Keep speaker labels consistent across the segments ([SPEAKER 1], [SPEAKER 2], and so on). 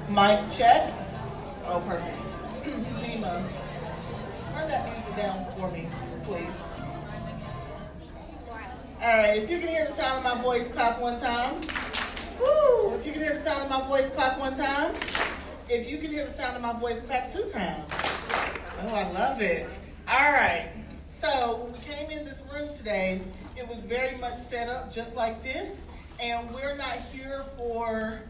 [SPEAKER 1] Mic check. Oh, perfect. Lima, turn that music down for me, please. All right, if you can hear the sound of my voice, clap one time. Woo! If you can hear the sound of my voice, clap one time. If you can hear the sound of my voice, clap two times. Oh, I love it. All right. So when we came in this room today, it was very much set up just like this. And we're not here for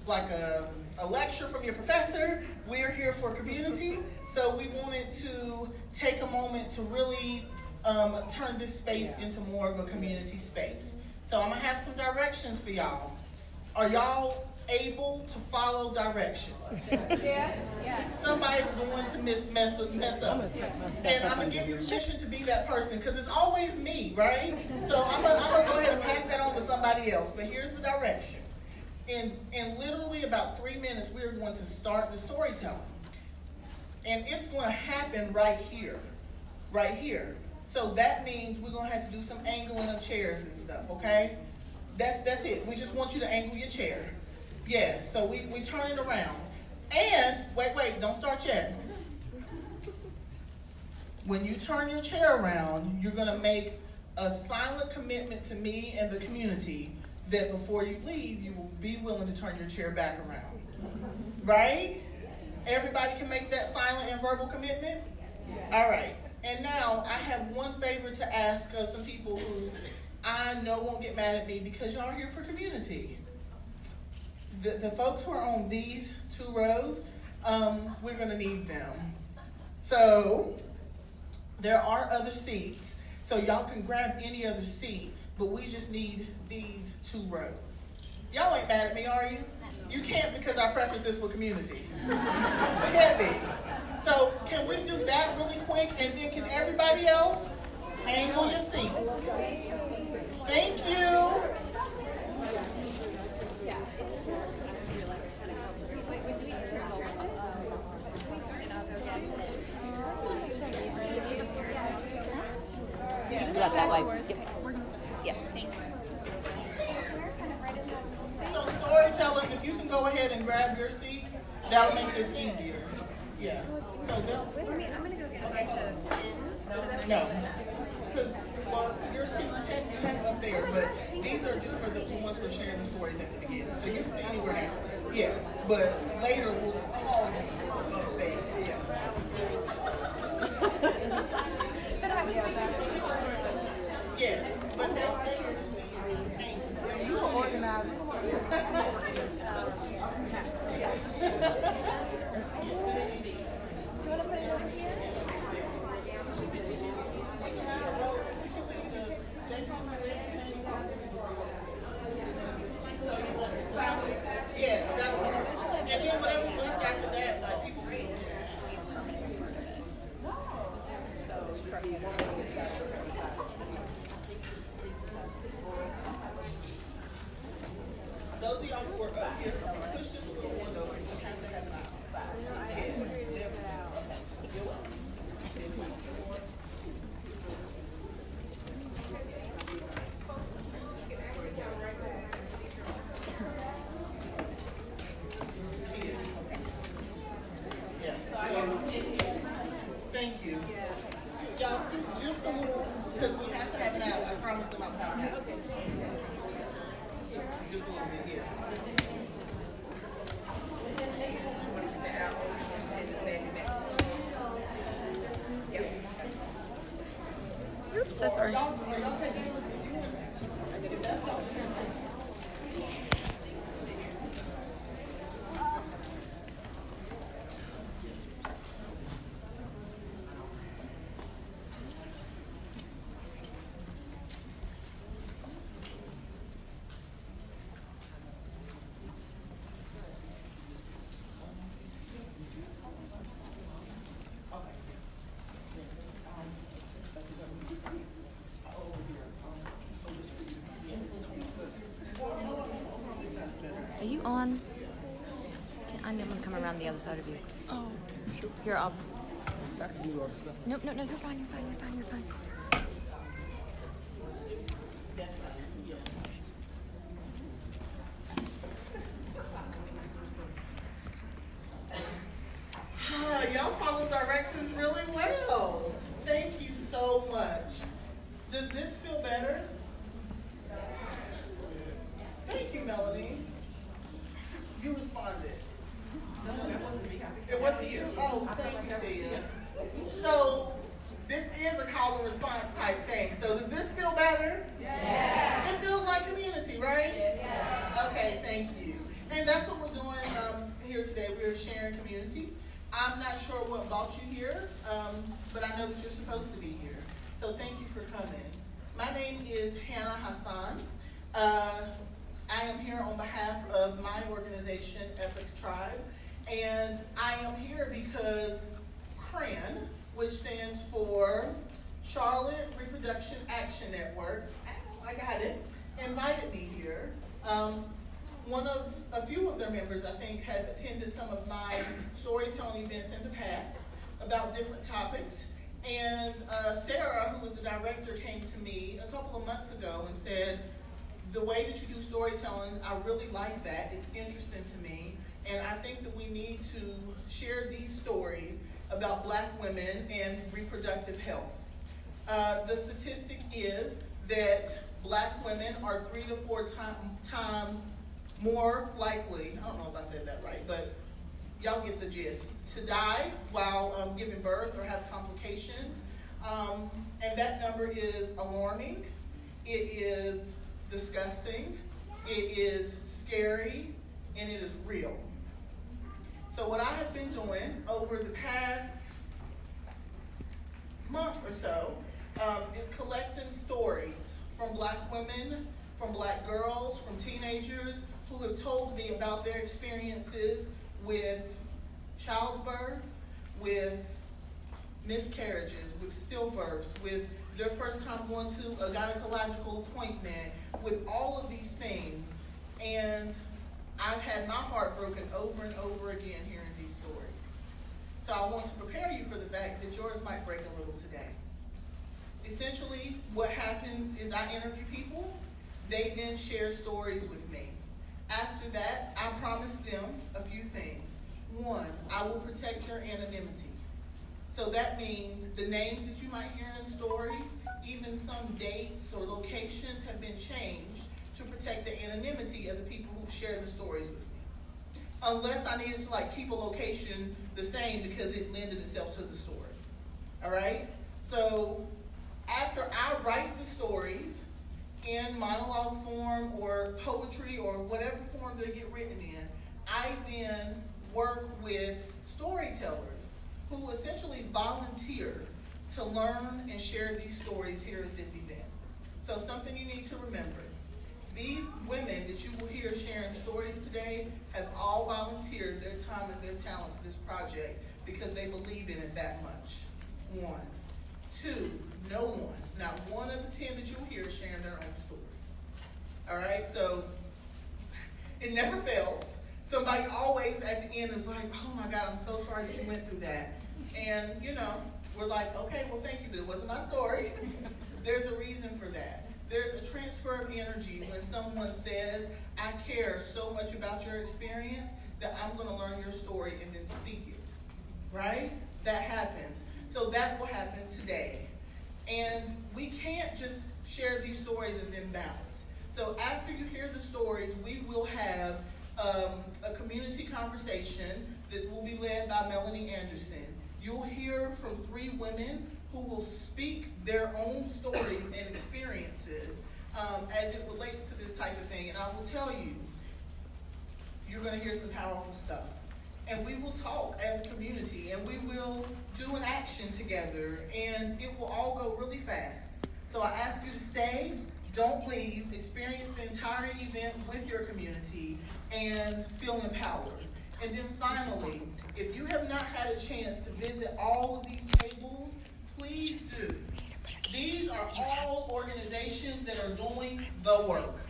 [SPEAKER 1] like a lecture from your professor. We're here for community. So we wanted to take a moment to really turn this space into more of a community space. So I'm going to have some directions for y'all. Are y'all able to follow directions?
[SPEAKER 2] Yes.
[SPEAKER 1] Somebody's going to mess up. And I'm going to give you permission to be that person because it's always me, right? So I'm going to go ahead and pass that on to somebody else. But here's the direction. In literally about 3 minutes, we're going to start the storytelling. And it's going to happen right here. Right here. So that means we're going to have to do some angling of chairs and stuff, okay? That's it. We just want you to angle your chair. Yes, so we turn it around. And, wait, don't start yet. When you turn your chair around, you're going to make a silent commitment to me and the community that before you leave, you will be willing to turn your chair back around. Right? Everybody can make that silent and verbal commitment? All right. And now I have one favor to ask of some people who I know won't get mad at me because y'all are here for community. The folks who are on these 2 rows, we're going to need them. So there are other seats, so y'all can grab any other seat, but we just need these 2 rows. Y'all ain't mad at me, are you? You can't because I preface this with community. Forget me. So can we do that really quick, and then can everybody else angle your seats? Thank you.
[SPEAKER 3] That way. Yep.
[SPEAKER 1] So storytellers, if you can go ahead and grab your seat, that'll make this easier. Yeah. So they'll.
[SPEAKER 2] I'm gonna go get a bunch of pins.
[SPEAKER 1] No. Because, well, your seat you have up there, but these are just for the ones who are sharing the stories at the beginning. So you can sit anywhere now. Yeah. But later we'll call you up there. Yeah. Yeah. But that's and you can organize. Those of y'all who are up here, push this little window. We have to have an aisle. Thank you. Y'all, just a little, because we have to have an aisle. I promise them I'm having an aisle. Just a little bit, yeah.
[SPEAKER 3] Oops, so sorry.
[SPEAKER 1] Are y'all taking
[SPEAKER 3] Are you on? I'm gonna come around the other side of you. Oh, sure. Here, I'll.
[SPEAKER 4] I can do all the stuff.
[SPEAKER 3] No, you're fine. You're fine.
[SPEAKER 1] directions really well. Thank you so much. Does this feel better? Thank you, Melanie. You responded. It wasn't you. Oh, thank you, Tia. So this is a call and response type thing. So does this feel better? Yes. It feels like community, right? Yes. Okay, thank you. And that's what we're doing here today. We're sharing community. I'm not sure what brought you here, but I know that you're supposed to be here. So thank you for coming. My name is Hannah Hassan. I am here on behalf of my organization, Epic Tribe, and I am here because CRAN, which stands for Charlotte Reproduction Action Network, I got it, invited me here. A few of their members, I think, have attended some of my storytelling events in the past about different topics. And Sarah, who was the director, came to me a couple of months ago and said, the way that you do storytelling, I really like that. It's interesting to me. And I think that we need to share these stories about Black women and reproductive health. The statistic is that Black women are 3 to 4 times more likely, I don't know if I said that right, but y'all get the gist, to die while giving birth or have complications. And that number is alarming. It is disgusting. It is scary, and it is real. So what I have been doing over the past month or so is collecting stories from Black women, from Black girls, from teenagers who have told me about their experiences with childbirth, with miscarriages, with stillbirths, with their first time going to a gynecological appointment, with all of these things. And I've had my heart broken over and over again hearing these stories. So I want to prepare you for the fact that yours might break a little today. Essentially, what happens is I interview people. They then share stories with me. After that, I promise them a few things. One, I will protect your anonymity. So that means the names that you might hear in stories, even some dates or locations have been changed to protect the anonymity of the people who share the stories with me. Unless I needed to keep a location the same because it lended itself to the story. All right? So after I write the stories in monologue form or poetry or whatever form they get written in, I then work with storytellers who essentially volunteer to learn and share these stories here at this event. So something you need to remember. These women that you will hear sharing stories today have all volunteered their time and their talent to this project because they believe in it that much. One. Two, no one, not one of the 10 that you'll hear is sharing their own stories. All right, so it never fails. Somebody always at the end is like, oh my God, I'm so sorry that you went through that. And we're like, okay, well thank you, but it wasn't my story. There's a reason for that. There's a transfer of energy when someone says, I care so much about your experience that I'm gonna learn your story and then speak it, right? That happens. So that will happen today. And we can't just share these stories and then bounce. So after you hear the stories, we will have a community conversation that will be led by Melanie Anderson. You'll hear from 3 women who will speak their own stories and experiences as it relates to this type of thing. And I will tell you, you're going to hear some powerful stuff. And we will talk as a community, and we will do an action together, and it will all go really fast. So I ask you to stay, don't leave, experience the entire event with your community, and feel empowered. And then finally, if you have not had a chance to visit all of these tables, please do. These are all organizations that are doing the work.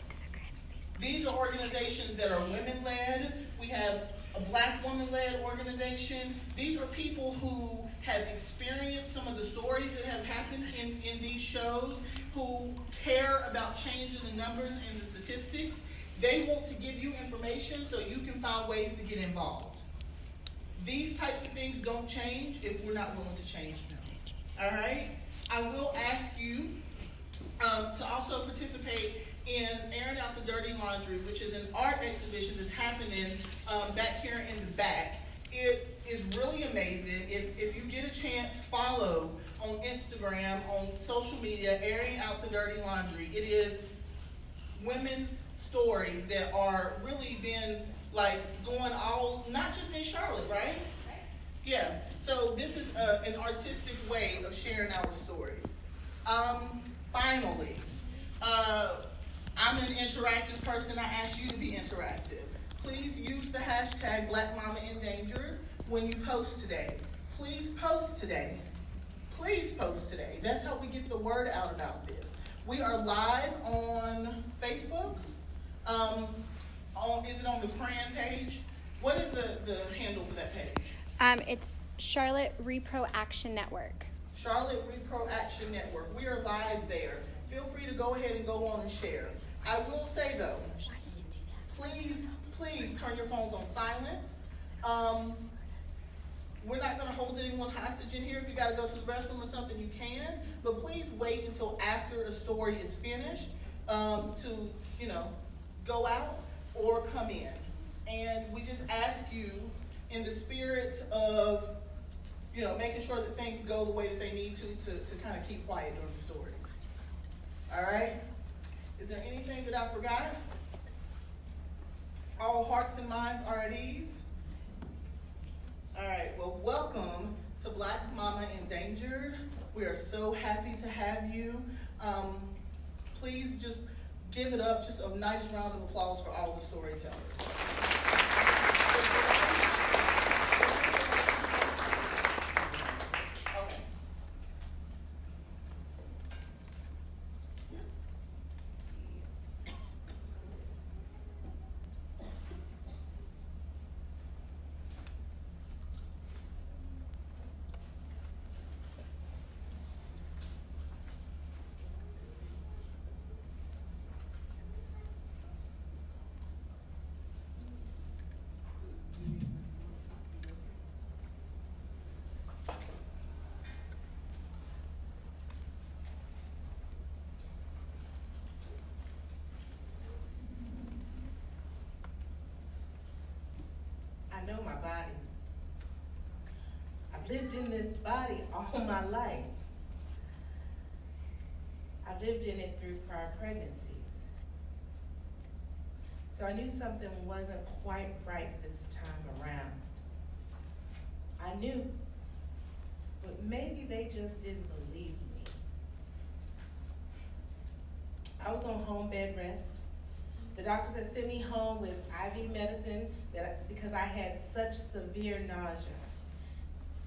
[SPEAKER 1] These are organizations that are women-led. We have a Black woman-led organization. These are people who have experienced some of the stories that have happened in these shows, who care about changing the numbers and the statistics. They want to give you information so you can find ways to get involved. These types of things don't change if we're not willing to change them. All right? I will ask you to also participate in Airing Out the Dirty Laundry, which is an art exhibition that's happening back here in the back. It is really amazing. If you get a chance, follow on Instagram, on social media, Airing Out the Dirty Laundry. It is women's stories that are really been like going all, not just in Charlotte, right? Yeah. So this is an artistic way of sharing our stories. Finally, I'm an interactive person. I ask you to be interactive. Please use the hashtag #BlackMamaEndangered when you post today. Please post today. Please post today. That's how we get the word out about this. We are live on Facebook. Is it on the CRAN page? What is the handle for that page?
[SPEAKER 2] It's Charlotte Repro Action Network.
[SPEAKER 1] Charlotte Repro Action Network. We are live there. Feel free to go ahead and go on and share. I will say though, please turn your phones on silent. We're not going to hold anyone hostage in here. If you got to go to the restroom or something, you can. But please wait until after a story is finished to, go out or come in. And we just ask you, in the spirit of, making sure that things go the way that they need to kind of keep quiet during the stories. All right? Is there anything that I forgot? All hearts and minds are at ease? All right, well, welcome to Black Mama Endangered. We are so happy to have you. Please just give it up, just a nice round of applause for all the storytellers. Okay.
[SPEAKER 5] I know my body. I've lived in this body all my life. I've lived in it through prior pregnancies. So I knew something wasn't quite right this time around. I knew, but maybe they just didn't believe me. I was on home bed rest. The doctors had sent me home with IV medicine because I had such severe nausea.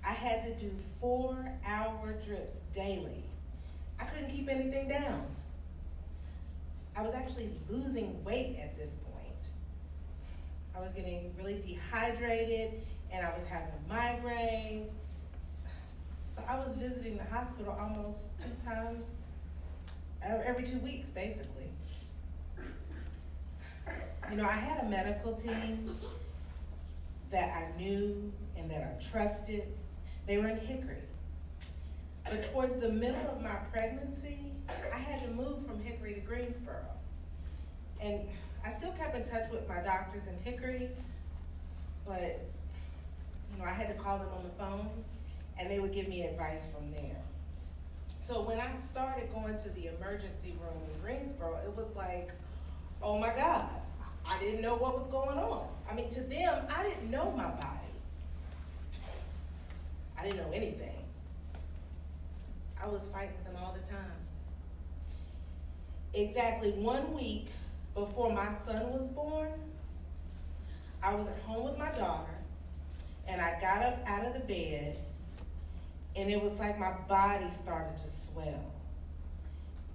[SPEAKER 5] I had to do 4-hour drips daily. I couldn't keep anything down. I was actually losing weight at this point. I was getting really dehydrated and I was having migraines. So I was visiting the hospital almost 2 times, every 2 weeks basically. I had a medical team that I knew and that I trusted. They were in Hickory. But towards the middle of my pregnancy, I had to move from Hickory to Greensboro. And I still kept in touch with my doctors in Hickory, but I had to call them on the phone and they would give me advice from there. So when I started going to the emergency room in Greensboro, it was like, oh my God, I didn't know what was going on. I mean, to them, I didn't know my body. I didn't know anything. I was fighting with them all the time. Exactly 1 week before my son was born, I was at home with my daughter, and I got up out of the bed, and it was like my body started to swell,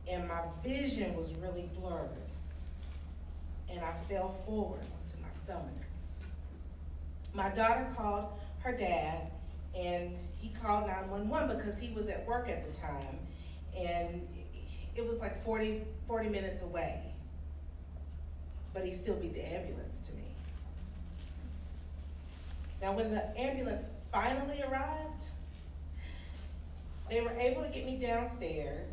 [SPEAKER 5] and my vision was really blurred. And I fell forward onto my stomach. My daughter called her dad, and he called 911 because he was at work at the time, and it was like 40 minutes away. But he still beat the ambulance to me. Now, when the ambulance finally arrived, they were able to get me downstairs,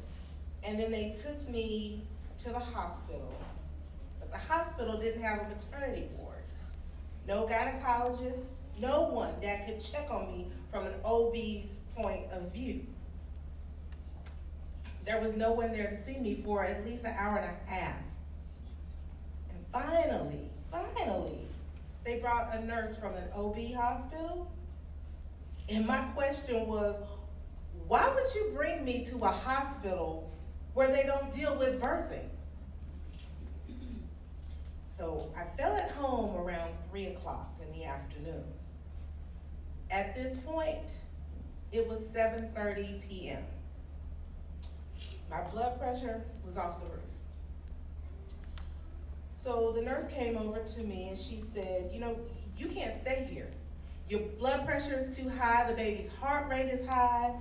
[SPEAKER 5] and then they took me to the hospital. But the hospital didn't have a maternity ward. No gynecologist, no one that could check on me from an OB's point of view. There was no one there to see me for at least an hour and a half. And finally, they brought a nurse from an OB hospital. And my question was, why would you bring me to a hospital where they don't deal with birthing? So I fell at home around 3 o'clock in the afternoon. At this point, it was 7:30 p.m. My blood pressure was off the roof. So the nurse came over to me and she said, you know, you can't stay here. Your blood pressure is too high, the baby's heart rate is high.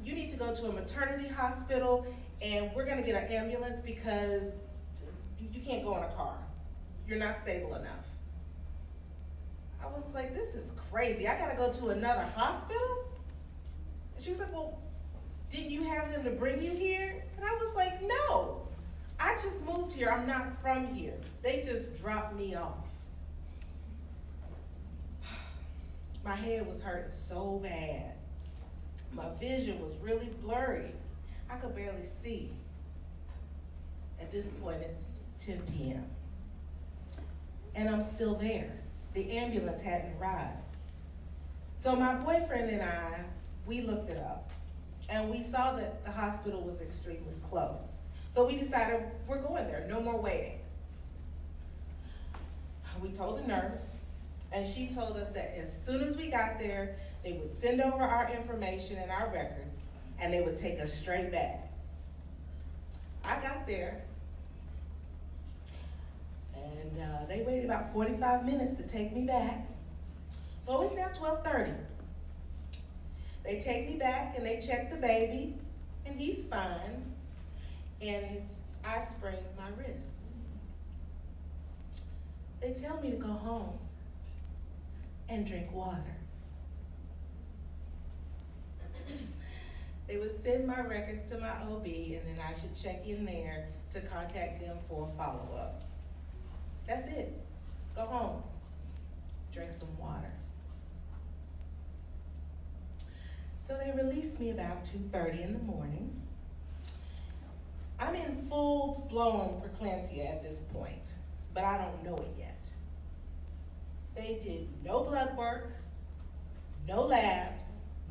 [SPEAKER 5] You need to go to a maternity hospital and we're gonna get an ambulance because you can't go in a car. You're not stable enough. I was like, this is crazy. I gotta go to another hospital? And she was like, well, didn't you have them to bring you here? And I was like, no, I just moved here. I'm not from here. They just dropped me off. My head was hurting so bad. My vision was really blurry. I could barely see. At this point, it's 10 p.m. And I'm still there. The ambulance hadn't arrived. So my boyfriend and I, we looked it up. And we saw that the hospital was extremely close. So we decided we're going there, no more waiting. We told the nurse, and she told us that as soon as we got there, they would send over our information and our records, and they would take us straight back. I got there, and they waited about 45 minutes to take me back. So it's now 12:30. They take me back and they check the baby, and he's fine, and I sprained my wrist. They tell me to go home and drink water. They would send my records to my OB, and then I should check in there to contact them for a follow-up. That's it. Go home, drink some water. So they released me about 2:30 in the morning. I'm in full-blown preeclampsia at this point, but I don't know it yet. They did no blood work, no labs,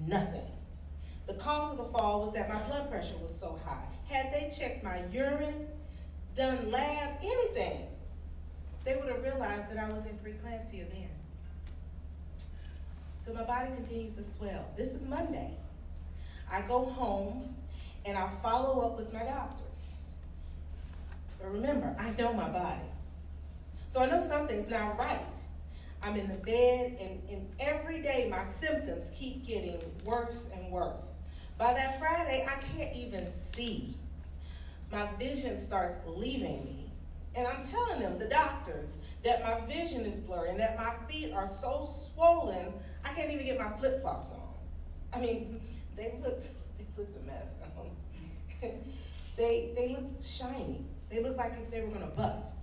[SPEAKER 5] nothing. The cause of the fall was that my blood pressure was so high. Had they checked my urine, done labs, anything, they would have realized that I was in preeclampsia then. So my body continues to swell. This is Monday. I go home and I follow up with my doctors. But remember, I know my body. So I know something's not right. I'm in the bed and every day my symptoms keep getting worse and worse. By that Friday, I can't even see. My vision starts leaving me. And I'm telling them, the doctors, that my vision is blurry and that my feet are so swollen, I can't even get my flip-flops on. I mean, they looked a mess. They looked shiny. They looked like if they were gonna bust.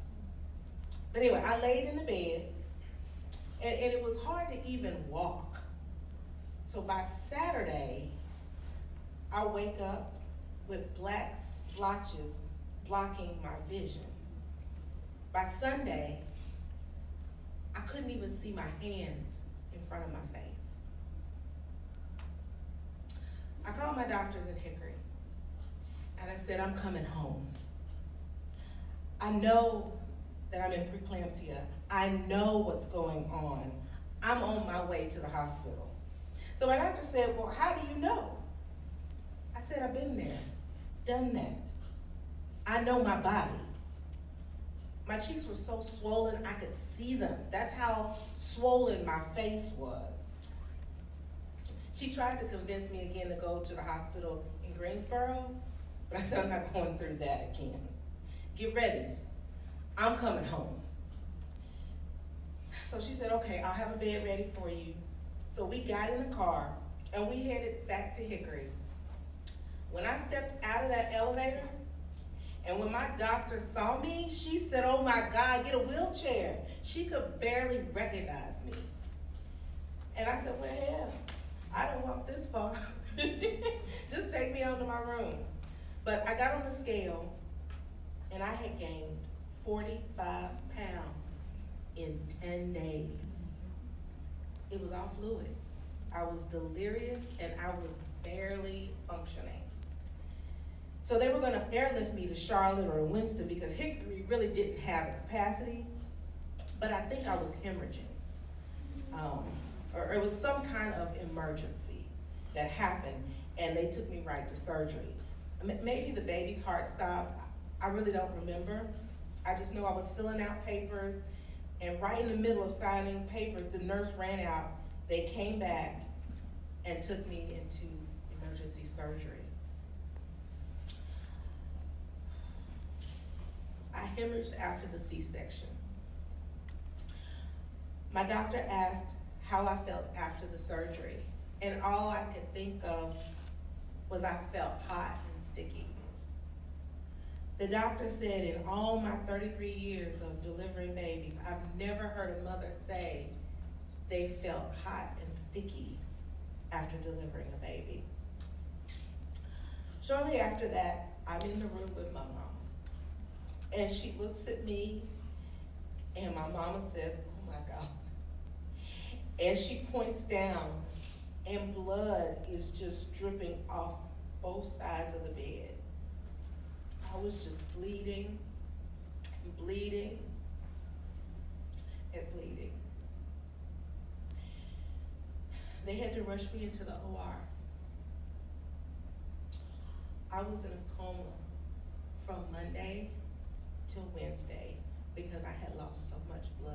[SPEAKER 5] But anyway, I laid in the bed, and it was hard to even walk. So by Saturday, I wake up with black splotches blocking my vision. By Sunday, I couldn't even see my hands in front of my face. I called my doctors in Hickory, and I said, I'm coming home. I know that I'm in preeclampsia. I know what's going on. I'm on my way to the hospital. So my doctor said, well, how do you know? I said, I've been there, done that. I know my body. My cheeks were so swollen, I could see them. That's how swollen my face was. She tried to convince me again to go to the hospital in Greensboro, but I said, I'm not going through that again. Get ready. I'm coming home. So she said, okay, I'll have a bed ready for you. So we got in the car and we headed back to Hickory. When I stepped out of that elevator, and when my doctor saw me, she said, oh my God, get a wheelchair. She could barely recognize me. And I said, well, hell, I don't walk this far. Just take me on to my room. But I got on the scale, and I had gained 45 pounds in 10 days. It was all fluid. I was delirious, and I was barely functioning. So they were gonna airlift me to Charlotte or Winston because Hickory really didn't have the capacity, but I think I was hemorrhaging. Or it was some kind of emergency that happened, and they took me right to surgery. Maybe the baby's heart stopped. I really don't remember. I just know I was filling out papers, and right in the middle of signing papers, the nurse ran out. They came back and took me into emergency surgery. I hemorrhaged after the C-section. My doctor asked how I felt after the surgery, and all I could think of was I felt hot and sticky. The doctor said in all my 33 years of delivering babies, I've never heard a mother say they felt hot and sticky after delivering a baby. Shortly after that, I'm in the room with my mom. And she looks at me, and my mama says, oh my God. And she points down, and blood is just dripping off both sides of the bed. I was just bleeding, and bleeding, and bleeding. They had to rush me into the OR. I was in a coma from Monday till Wednesday because I had lost so much blood.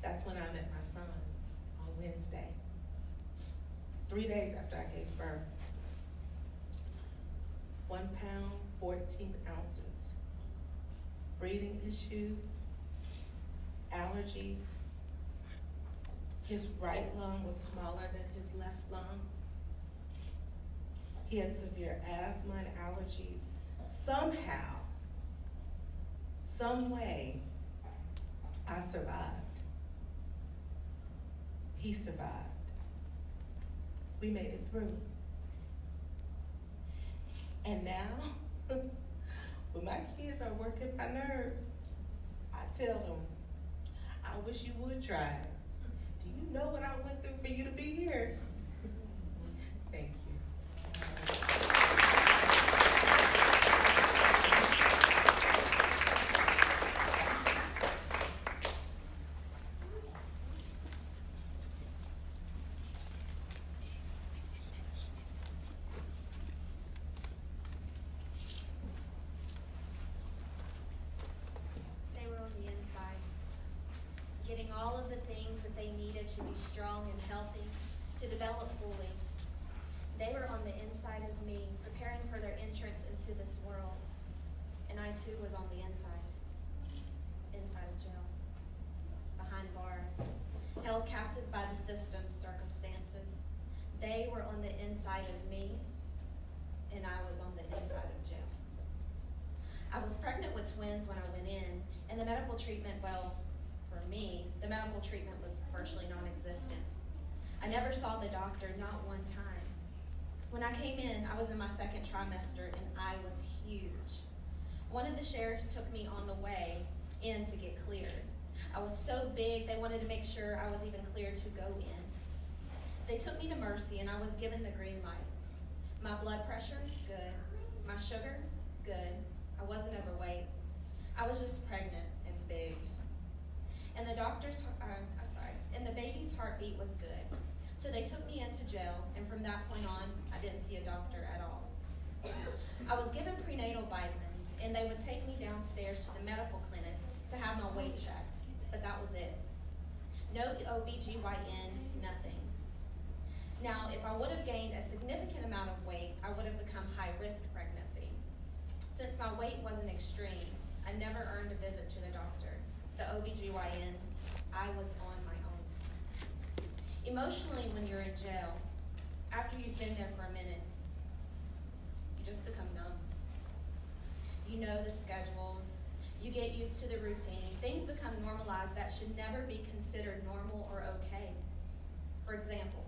[SPEAKER 5] That's when I met my son on Wednesday, 3 days after I gave birth. 1 pound, 14 ounces. Breathing issues, allergies. His right lung was smaller than his left lung. He had severe asthma and allergies. Somehow, some way, I survived. He survived. We made it through. And now, when my kids are working my nerves, I tell them, I wish you would try it. Do you know what I went through for you to be here? Thank you.
[SPEAKER 3] They were on the inside, getting all of the things that they needed to be strong and healthy, to develop fully. They were on the inside of me, preparing for their entrance into this world. And I too was on the inside of jail, behind bars, held captive by the system's circumstances. They were on the inside of me, and I was on the inside of jail. I was pregnant with twins when I went in, and the medical treatment, well, for me, the medical treatment was virtually non-existent. I never saw the doctor, not one time. When I came in, I was in my second trimester, and I was huge. One of the sheriffs took me on the way in to get cleared. I was so big, they wanted to make sure I was even cleared to go in. They took me to Mercy, and I was given the green light. My blood pressure, good. My sugar, good. I wasn't overweight. I was just pregnant and big. And the and the baby's heartbeat was good. So they took me into jail, and from that point on, I didn't see a doctor at all. I was given prenatal vitamins, and they would take me downstairs to the medical clinic to have my weight checked, but that was it. No OBGYN, nothing. Now, if I would have gained a significant amount of weight, I would have become high-risk pregnancy. Since my weight wasn't extreme, I never earned a visit to the doctor. The OBGYN, I was on my own. Emotionally, when you're in jail, after you've been there for a minute, you just become numb. You know the schedule. You get used to the routine. Things become normalized that should never be considered normal or okay. For example,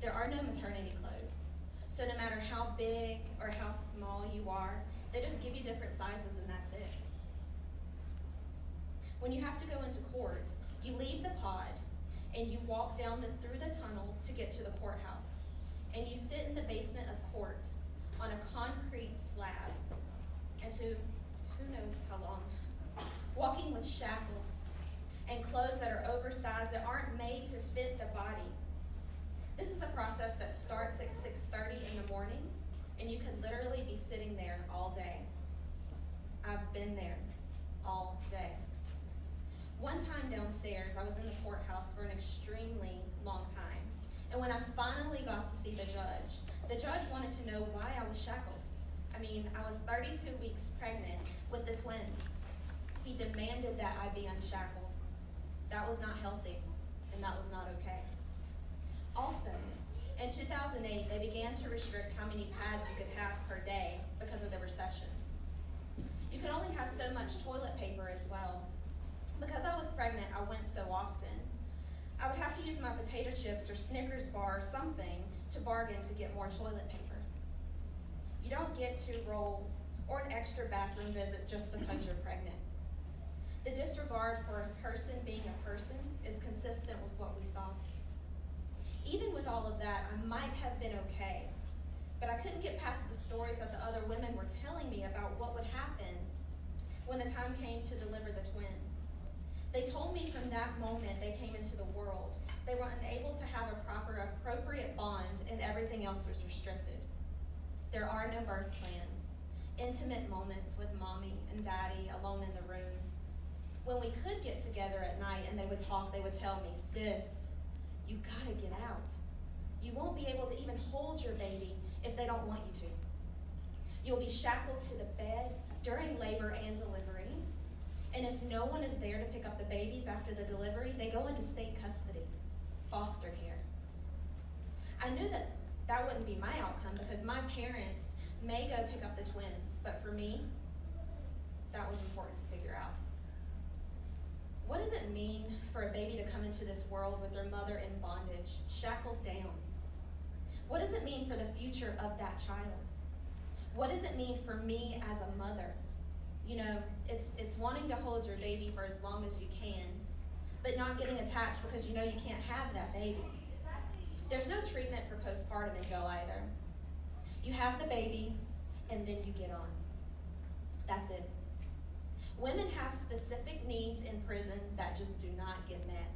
[SPEAKER 3] there are no maternity clothes. So no matter how big or how small you are, they just give you different sizes and that's it. When you have to go into court, you leave the pod and you walk down through the tunnels to get to the courthouse. And you sit in the basement of court on a concrete slab and to who knows how long, walking with shackles and clothes that are oversized that aren't made to fit the body. This is a process that starts at 6:30 in the morning, and you could literally be sitting there all day. I've been there all day. One time downstairs, I was in the courthouse for an extremely long time, and when I finally got to see the judge wanted to know why I was shackled. I mean, I was 32 weeks pregnant with the twins. He demanded that I be unshackled. That was not healthy, and that was not okay. Also, in 2008, they began to restrict how many pads you could have per day because of the recession. You could only have so much toilet paper as well. Because I was pregnant, I went so often. I would have to use my potato chips or Snickers bar or something to bargain to get more toilet paper. You don't get 2 rolls or an extra bathroom visit just because you're pregnant. The disregard for a person being a person is consistent with what we saw. Even with all of that, I might have been okay, but I couldn't get past the stories that the other women were telling me about what would happen when the time came to deliver the twins. They told me from that moment they came into the world, they were unable to have a proper, appropriate bond, and everything else was restricted. There are no birth plans, intimate moments with mommy and daddy alone in the room. When we could get together at night and they would talk, they would tell me, sis, you gotta get out. You won't be able to even hold your baby if they don't want you to. You'll be shackled to the bed during labor and delivery. And if no one is there to pick up the babies after the delivery, they go into state custody, foster care. I knew that that wouldn't be my outcome because my parents may go pick up the twins, but for me, that was important to figure out. What does it mean for a baby to come into this world with their mother in bondage, shackled down? What does it mean for the future of that child? What does it mean for me as a mother? You know, it's wanting to hold your baby for as long as you can, but not getting attached because you know you can't have that baby. There's no treatment for postpartum in jail either. You have the baby, and then you get on. That's it. Women have specific needs in prison that just do not get met.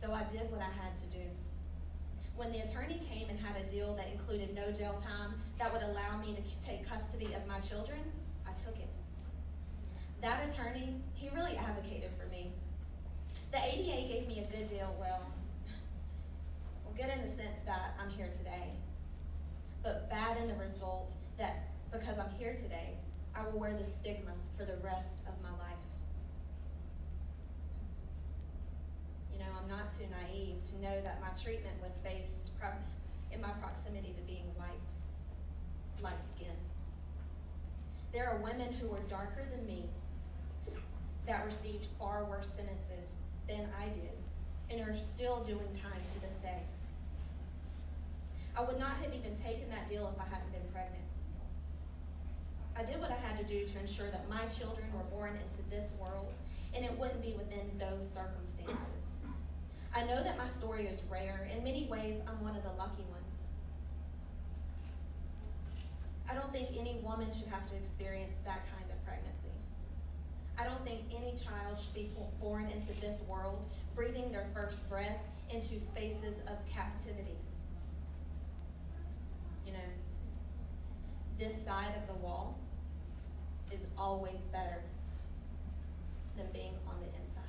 [SPEAKER 3] So I did what I had to do. When the attorney came and had a deal that included no jail time that would allow me to take custody of my children, I took it. That attorney, he really advocated for me. The ADA gave me a good deal, well, good in the sense that I'm here today, but bad in the result that because I'm here today, I will wear the stigma for the rest of my life. You know, I'm not too naive to know that my treatment was based in my proximity to being white, light skin. There are women who are darker than me that received far worse sentences than I did and are still doing time to this day. I would not have even taken that deal if I hadn't been pregnant. I did what I had to do to ensure that my children were born into this world and it wouldn't be within those circumstances. I know that my story is rare. In many ways, I'm one of the lucky ones. I don't think any woman should have to experience that kind of pregnancy. I don't think any child should be born into this world, breathing their first breath into spaces of captivity. You know, this side of the wall is always better than being on the inside.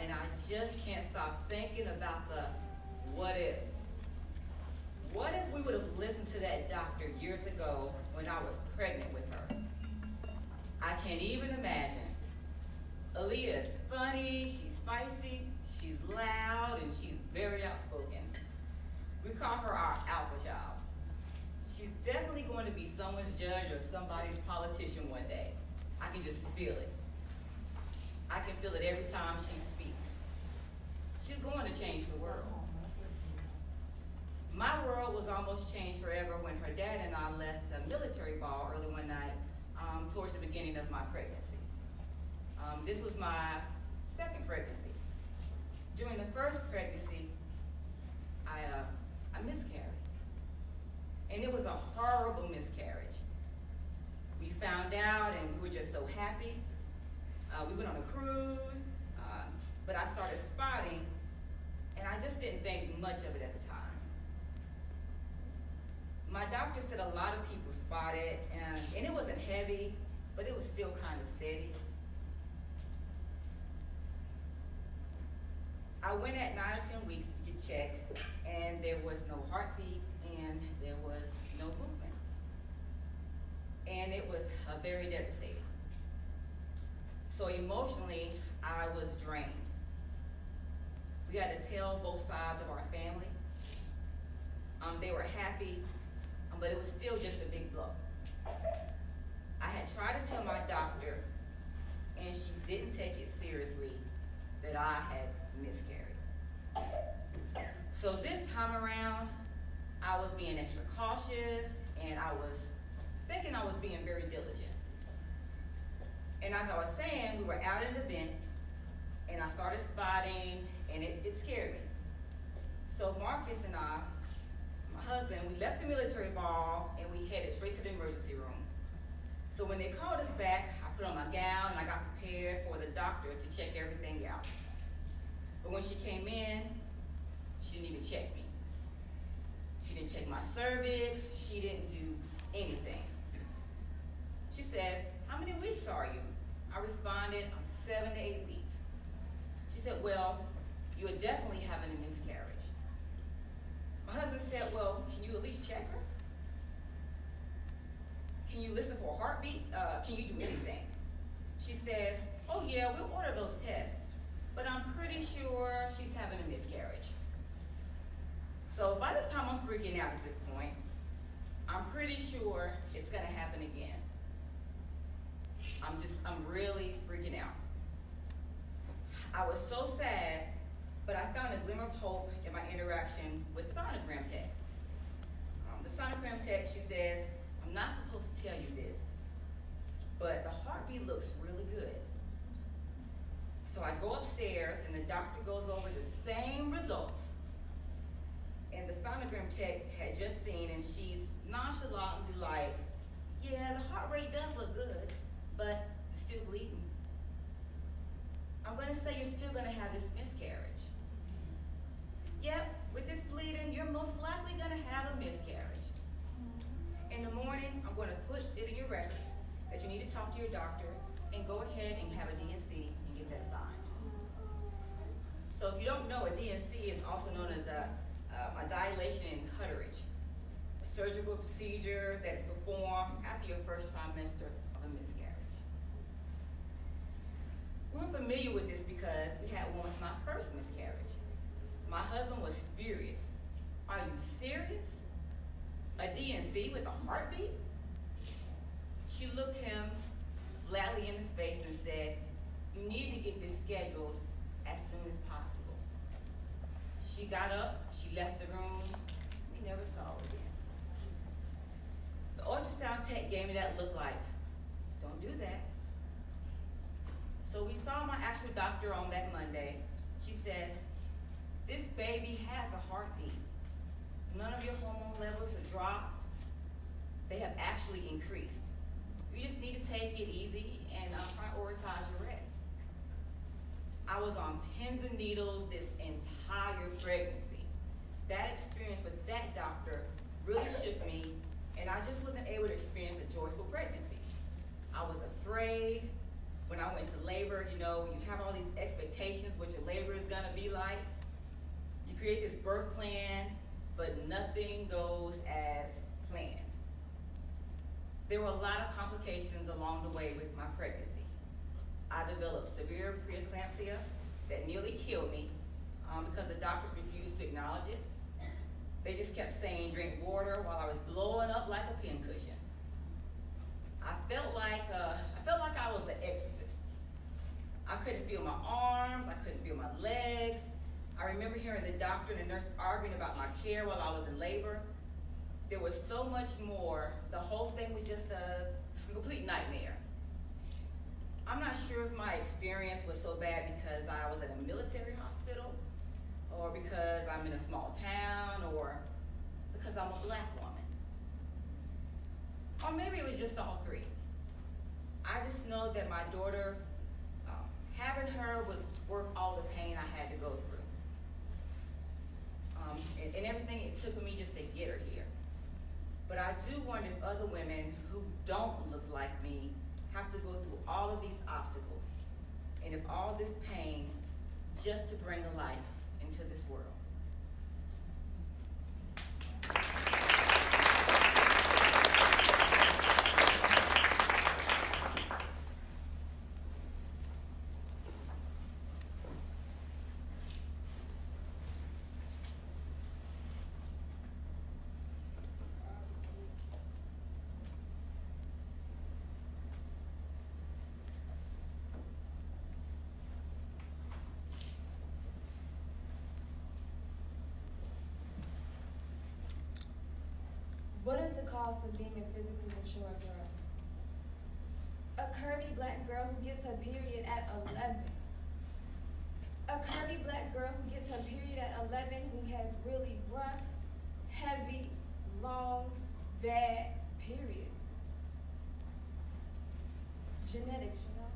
[SPEAKER 6] and I just can't stop thinking about the what ifs. What if we would have listened to that doctor years ago when I was pregnant with her? I can't even imagine. Aaliyah's funny, she's feisty, she's loud, and she's very outspoken. We call her our alpha child. She's definitely going to be someone's judge or somebody's politician one day. I can just feel it. I can feel it every time she speaks. She's going to change the world. My world was almost changed forever when her dad and I left a military ball early one night towards the beginning of my pregnancy. This was my second pregnancy. During the first pregnancy, I miscarried. And it was a horrible miscarriage. We found out and we were just so happy. We went on a cruise, but I started spotting, and I just didn't think much of it at the time. My doctor said a lot of people spot it, and it wasn't heavy, but it was still kind of steady. I went at 9 or 10 weeks to get checked, and there was no heartbeat, and there was no movement. And it was very devastating. So emotionally, I was drained. We had to tell both sides of our family. They were happy, but it was still just a big blow. I had tried to tell my doctor, and she didn't take it seriously that I had miscarried. So this time around, I was being extra cautious, and I was thinking I was being very diligent. And as I was saying, we were out in the event, and I started spotting, and it scared me. So Marcus and I, my husband, we left the military ball, and we headed straight to the emergency room. So when they called us back, I put on my gown, and I got prepared for the doctor to check everything out. But when she came in, she didn't even check me. She didn't check my cervix. She didn't do anything. She said, "How many weeks are you?" I responded, "I'm 7 to 8 weeks." She said, "Well, you are definitely having a miscarriage." My husband said, "Well, can you at least check her? Can you listen for a heartbeat? Can you do anything?" She said, "Oh yeah, we'll order those tests, but I'm pretty sure she's having a miscarriage." So by this time I'm freaking out at this point. I'm pretty sure it's gonna happen again. I'm really freaking out. I was so sad, but I found a glimmer of hope in my interaction with the sonogram tech. The sonogram tech, she says, "I'm not supposed to tell you this, but the heartbeat looks really good." So I go upstairs and the doctor goes over the same results. And the sonogram tech had just seen, and she's nonchalantly like, "Yeah, the heart rate does look good, but you're still bleeding. I'm gonna say you're still gonna have this miscarriage. Yep, with this bleeding, you're most likely gonna have a miscarriage. In the morning, I'm gonna put it in your records that you need to talk to your doctor and go ahead and have a DNC and get that signed." So if you don't know, a DNC is also known as a dilation and cutterage, a surgical procedure that is performed after your first trimester of a miscarriage. We're familiar with this because we had one with my first miscarriage. My husband was furious. "Are you serious? A DNC with a heartbeat?" She looked him flatly in the face and said, "You need to get this scheduled as soon as possible." She got up, she left the room, we never saw her again. The ultrasound tech gave me that look like, "Don't do that." So we saw my actual doctor on that Monday. She said, "This baby has a heartbeat. None of your hormone levels have dropped. They have actually increased. You just need to take it easy and prioritize your rest." I was on pins and needles this entire pregnancy. That experience with that doctor really shook me, and I just wasn't able to experience a joyful pregnancy. I was afraid, when I went to labor, you know, you have all these expectations what your labor is gonna be like. You create this birth plan, but nothing goes as planned. There were a lot of complications along the way with my pregnancy. I developed severe preeclampsia that nearly killed me because the doctors refused to acknowledge it. They just kept saying drink water while I was blowing up like a pincushion. I felt like I was the exorcist. I couldn't feel my arms, I couldn't feel my legs. I remember hearing the doctor and the nurse arguing about my care while I was in labor. There was so much more. The whole thing was just a complete nightmare. I'm not sure if my experience was so bad because I was at a military hospital, or because I'm in a small town, or because I'm a black woman. Or maybe it was just all three. I just know that my daughter, having her was worth all the pain I had to go through. And everything it took me just to get her here. But I do wonder if other women who don't look like me have to go through all of these obstacles, and if all this pain just to bring a life into this world.
[SPEAKER 7] What is the cost of being a physically mature girl? A curvy black girl who gets her period at 11. A curvy black girl who gets her period at 11 who has really rough, heavy, long, bad periods. Genetics, you know?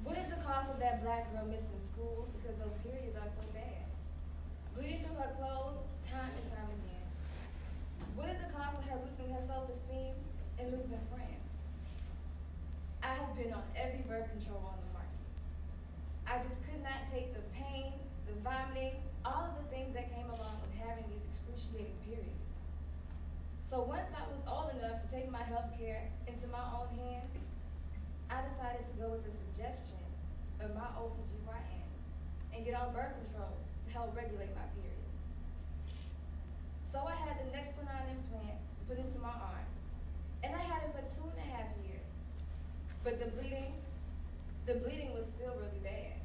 [SPEAKER 7] What is the cost of that black girl missing school because those periods are so bad? Bleeding through her clothes time and time again. What is the cost of her losing her self-esteem and losing friends? I have been on every birth control on the market. I just could not take the pain, the vomiting, all of the things that came along with having these excruciating periods. So once I was old enough to take my health care into my own hands, I decided to go with the suggestion of my OBGYN and get on birth control to help regulate my periods. So I had the Nexplanon implant put into my arm, and I had it for 2.5 years. But the bleeding was still really bad.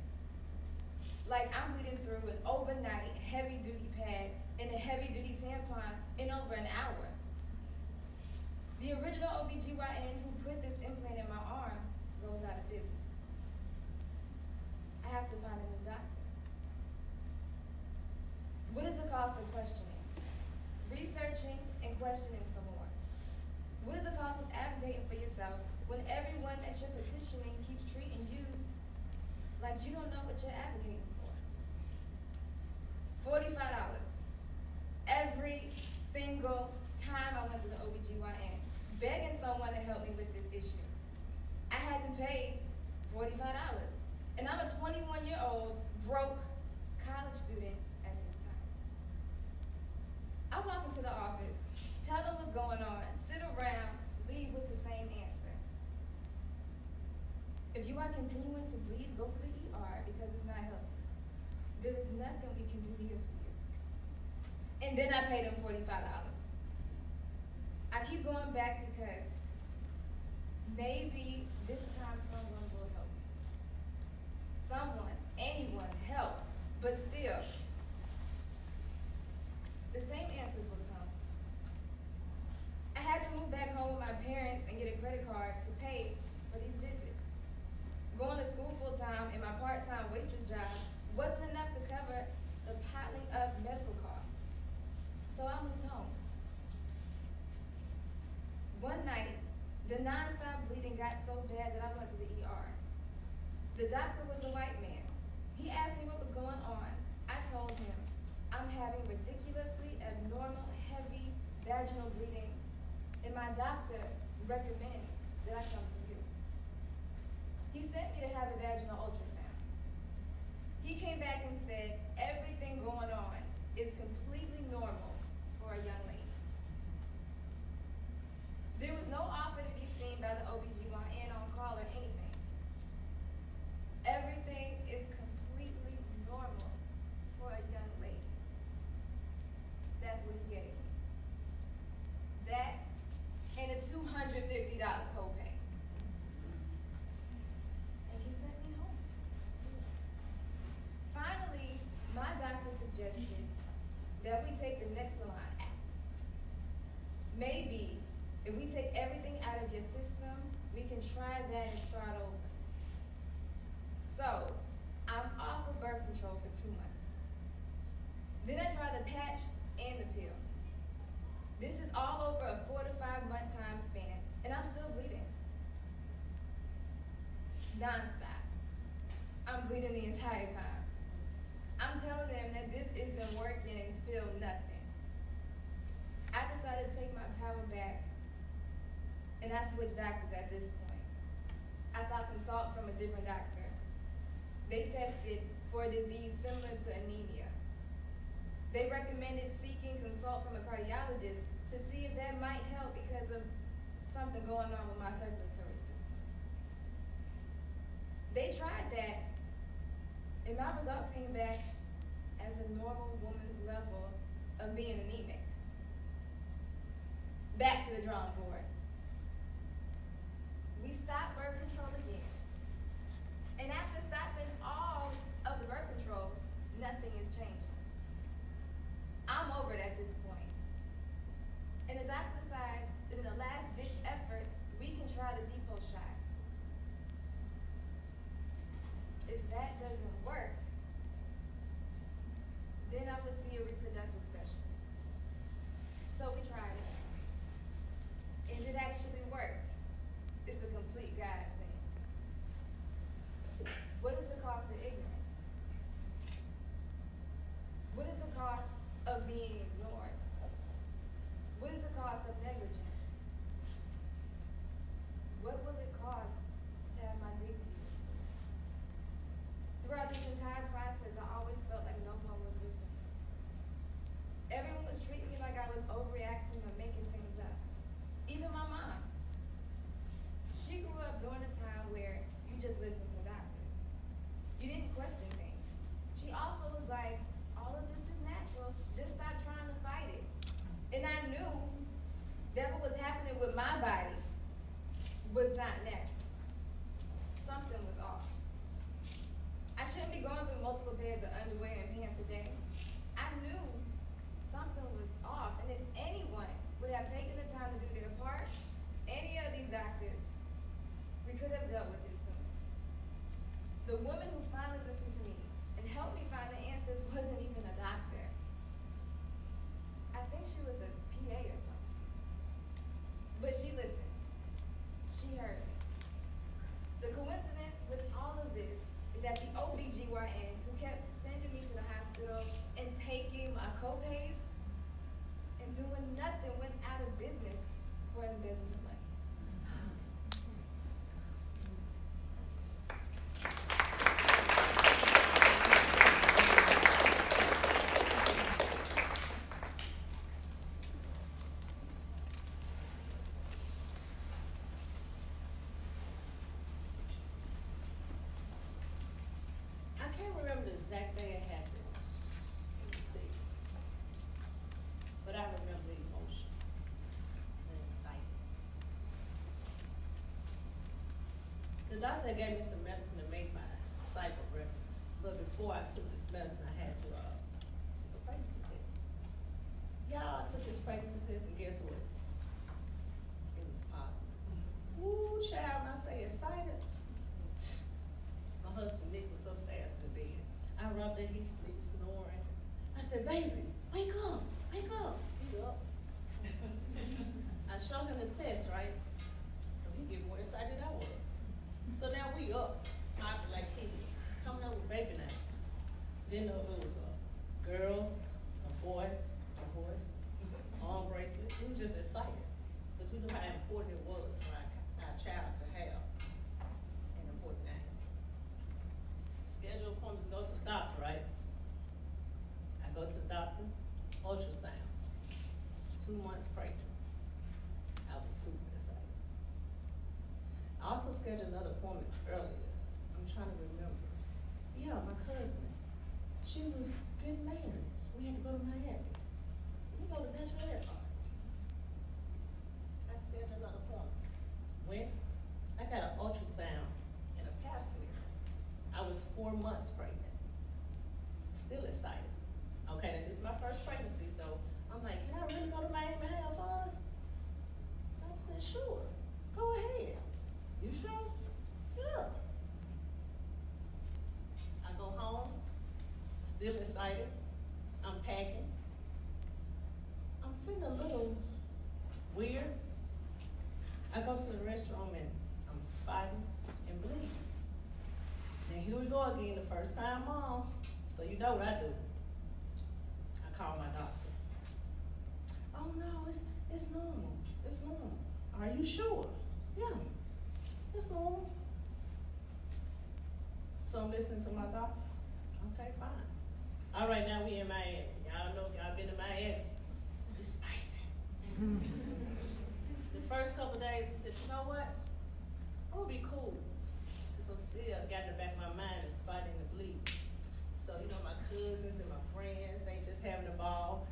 [SPEAKER 7] Like, I'm bleeding through an overnight heavy-duty pad and a heavy-duty tampon in over an hour. The original OBGYN who put this implant in my arm goes out of business. I have to find a new doctor. What is the cost of questioning? Researching and questioning some more. What is the cost of advocating for yourself when everyone that you're petitioning keeps treating you like you don't know what you're advocating for? $45. Every single time I went to the OBGYN, begging someone to help me with this issue. I had to pay $45. And I'm a 21-year-old, broke college student at this time. I walk into the office, tell them what's going on, sit around, leave with the same answer. If you are continuing to bleed, go to the ER because it's not healthy. There is nothing we can do here for you. And then I paid them $45. I keep going back because maybe this time someone will help me. Someone, anyone, help. But still, the same answers will come. I had to move back home with my parents and get a credit card to pay for these visits. Going to school full-time and my part-time waitress job wasn't enough to cover the piling up medical costs. So I moved home. One night, the nonstop bleeding got so bad that I went to the ER. The doctor was a white man. He asked me what was going on. I told him, I'm having ridiculously abnormal, heavy vaginal bleeding, and my doctor recommends that I come to you. sent me to have a vaginal ultrasound. He came back and said everything going on is completely normal for a young lady. There was no offer to be seen by the OBGYN on call or anything. Everything is completely normal for a young lady. That's what he gave me. That and a $250 copay. And he sent me home. Finally, my doctor suggested that we take the Nexaline Act. Maybe if we take everything out of your system, we can try that and start over. So, I'm off of birth control for 2 months. Then I tried the patch and the pill. This is all over a 4 to 5 month time span, and I'm still bleeding. Non-stop. I'm bleeding the entire time. I'm telling them that this isn't working and still nothing. I decided to take my power back, and I switched doctors at this point. I sought consult from a different doctor. They tested for a disease similar to anemia. They recommended seeking consult from a cardiologist to see if that might help because of something going on with my circulatory system. They tried that, and my results came back as a normal woman's level of being anemic. Back to the drawing board. We stopped birth control again. And after stopping all of the birth control, nothing is changing. I'm over it at this point. And the doctor decides that in a last-ditch effort, we can try the depot shot. If that doesn't work, then I would see a reproductive specialist. So we tried it. And it actually worked. It's a complete godsend. What is the cost of ignorance? What is the cost of being ignored? What is the cost of negligence? What will it cost to have my dignity restored? Throughout this entire process, I always felt like no one was listening. Everyone was treating me like I was overreacting or making things up. Even my mom. She grew up during a time where you just listened to doctors. You didn't question things. She also was like, all of this is natural. Just stop trying to fight it. And I knew that what was happening with my body was not natural. Something was off. I shouldn't be going through multiple pairs of underwear and pants a day. I knew something was off. And if anyone would have taken the time to do their part, any of these doctors, we could have dealt with this sooner. The woman who finally listened to me and helped me find the answers wasn't even a doctor. I think she was a PA or something. But she listened. She heard me. The coincidence with all of this is that the OBGYN who kept sending me to the hospital and taking my copays and doing nothing went out of business for embezzling money.
[SPEAKER 8] I can't remember the exact day it happened. Let me see. But I remember the emotion and excitement. The doctor gave me some medicine to make my cycle regular. But before I took this medicine, I had to take a pregnancy test. Y'all, I took this pregnancy test, and guess what? It was positive. Ooh, child, when I say excited, my husband Nick was so fast in the bed. I rubbed it, he sleep snoring. I said, baby, wake up, wake up. He up. I showed him the test, right? So he get more excited than I was. So now we up, hopping like kids, coming up with baby now. Didn't know if it was a girl, a boy, a horse, arm bracelet. We were just excited because we knew how important it was for our child to have an important name. appointments to go to the doctor, right? I go to the doctor, ultrasound, 2 months pregnant. I was super excited. I also scheduled another appointment earlier. I'm trying to remember. Yeah, my cousin, she was getting married. We had to go to Miami. We go to Natural Hair Park. I scheduled another appointment. When I got an ultrasound and a pap smear. I was 4 months pregnant. Still excited. Okay, now this is my first pregnancy, so I'm like, can I really go to Miami and have fun? I said, sure, go ahead. You sure? Yeah. I go home, still excited. I'm packing. I'm feeling a little weird. I go to the restroom and I'm spotting and bleeding. Now here we go again, the first time mom. So you know what I do. I call my doctor. Oh no, it's normal. It's normal. Are you sure? Yeah, it's normal. So I'm listening to my doctor. Okay, fine. All right, now we in Miami. Y'all know, y'all been to Miami. It's spicy. The first couple of days, I said, you know what? I'm gonna be cool. Cause I'm still got in the back of my mind the spot in the bleed. So, you know, my cousins and my friends, they just having a ball.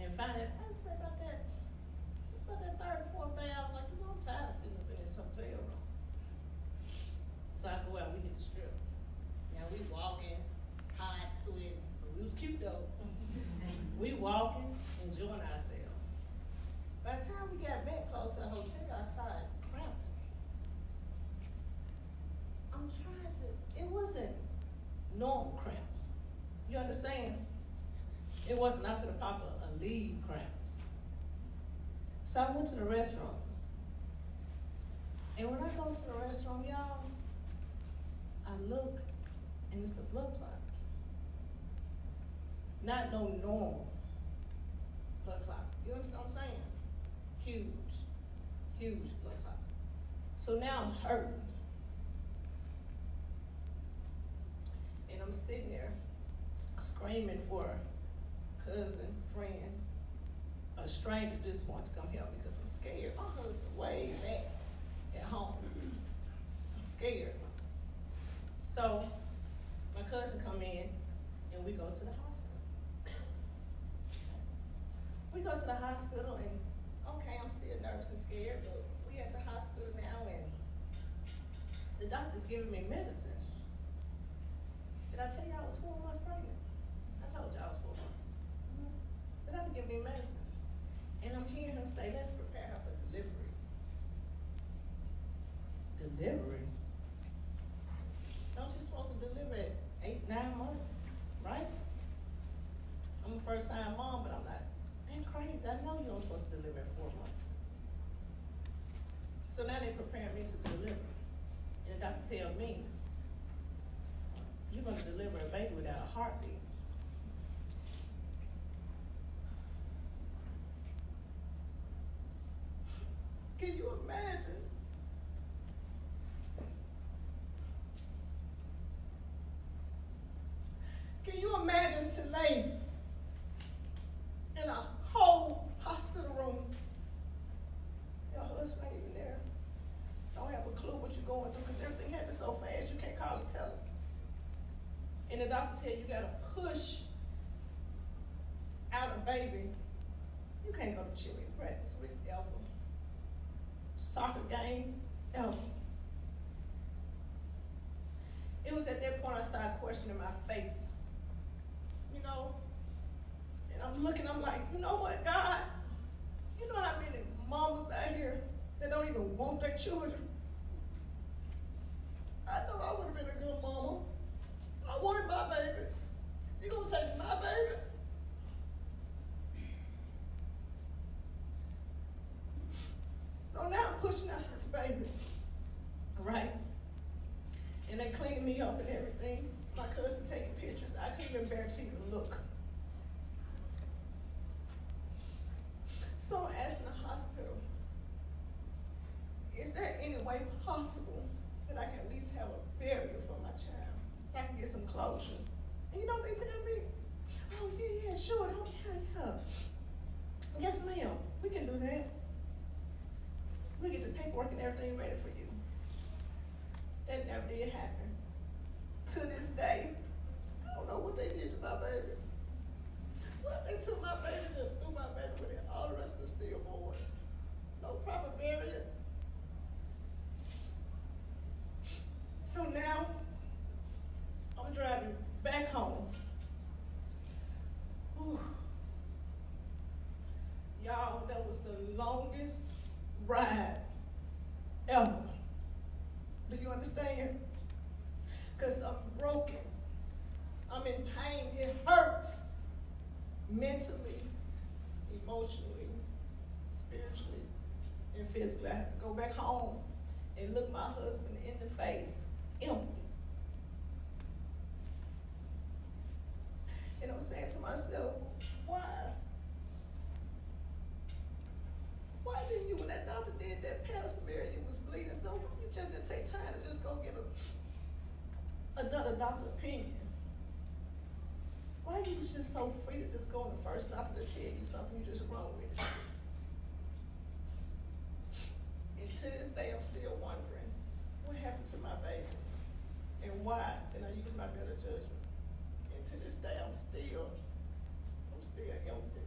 [SPEAKER 8] And finally, I said about that third, fourth day, I was like, you know, I'm tired of sitting up in this hotel room. So I go out, we hit the strip. Now we walking, hot, sweating, but we was cute though. We walking, enjoying ourselves. By the time we got back close to the hotel, I started cramping. I'm trying to, it wasn't normal cramps. You understand? It wasn't not gonna pop a lead cramps. So I went to the restroom. And when I go to the restroom, y'all, I look and it's a blood clot. Not no normal blood clot. You understand what I'm saying? Huge blood clot. So now I'm hurting. And I'm sitting there screaming for a cousin, friend, a stranger just wants to come help me because I'm scared. My husband way back at home. I'm scared. So my cousin come in and we go to the hospital. We go to the hospital and okay, I'm still nervous and scared, but we at the hospital now and the doctor's giving me medicine. Did I tell you I was 4 months pregnant? I told you I was 4 months. The doctor gave me medicine. And I'm hearing him say, let's prepare her for delivery. Delivery? Don't you supposed to deliver at 8, 9 months, right? I'm a first time mom, but I'm not, man, crazy. I know you're supposed to deliver at 4 months. So now they're preparing me to deliver. And the doctor tells me, you're gonna deliver a baby without a heartbeat. Can you imagine? Can you imagine to lay in a whole hospital room? Your husband ain't even there. Don't have a clue what you're going through because everything happens so fast you can't call and tell him. And the doctor tell you gotta push out a baby. You can't go to cheerleading practice with ever. Soccer game, ever. It was at that point I started questioning my faith. You know, and I'm looking, I'm like, you know what, God? You know how many mamas out here that don't even want their children? I know I would have been a good mama. I wanted my baby. You gonna take my baby? So now I'm pushing out this baby, right? And they cleaning me up and everything. My cousin taking pictures. I couldn't even bear to even look. So I'm asking the hospital, is there any way possible that I can at least have a burial for my child? So I can get some closure. And you know what they tell me? Oh, yeah, sure, yeah. Yes, ma'am, we can do that. We'll get the paperwork and everything ready for you. That never did happen. To this day, I don't know what they did to my baby. Well, they took my baby and just threw my baby with it. All the rest of the stillborn. No proper burial. So now, I'm driving back home. Whew. Y'all, that was the longest ride ever. Do you understand? Because I'm broken. I'm in pain. It hurts. Mentally, emotionally, spiritually, and physically. I have to go back home and look my husband in the face, empty. And I'm saying to myself, why? Why didn't you, when that doctor did that pap-smear, you was bleeding, so you just didn't take time to just go get another doctor's opinion? Why you was just so free to just go in the first doctor to tell you something you just wrong with it? And to this day, I'm still wondering what happened to my baby and why did I use my better judgment? And to this day, I'm still empty.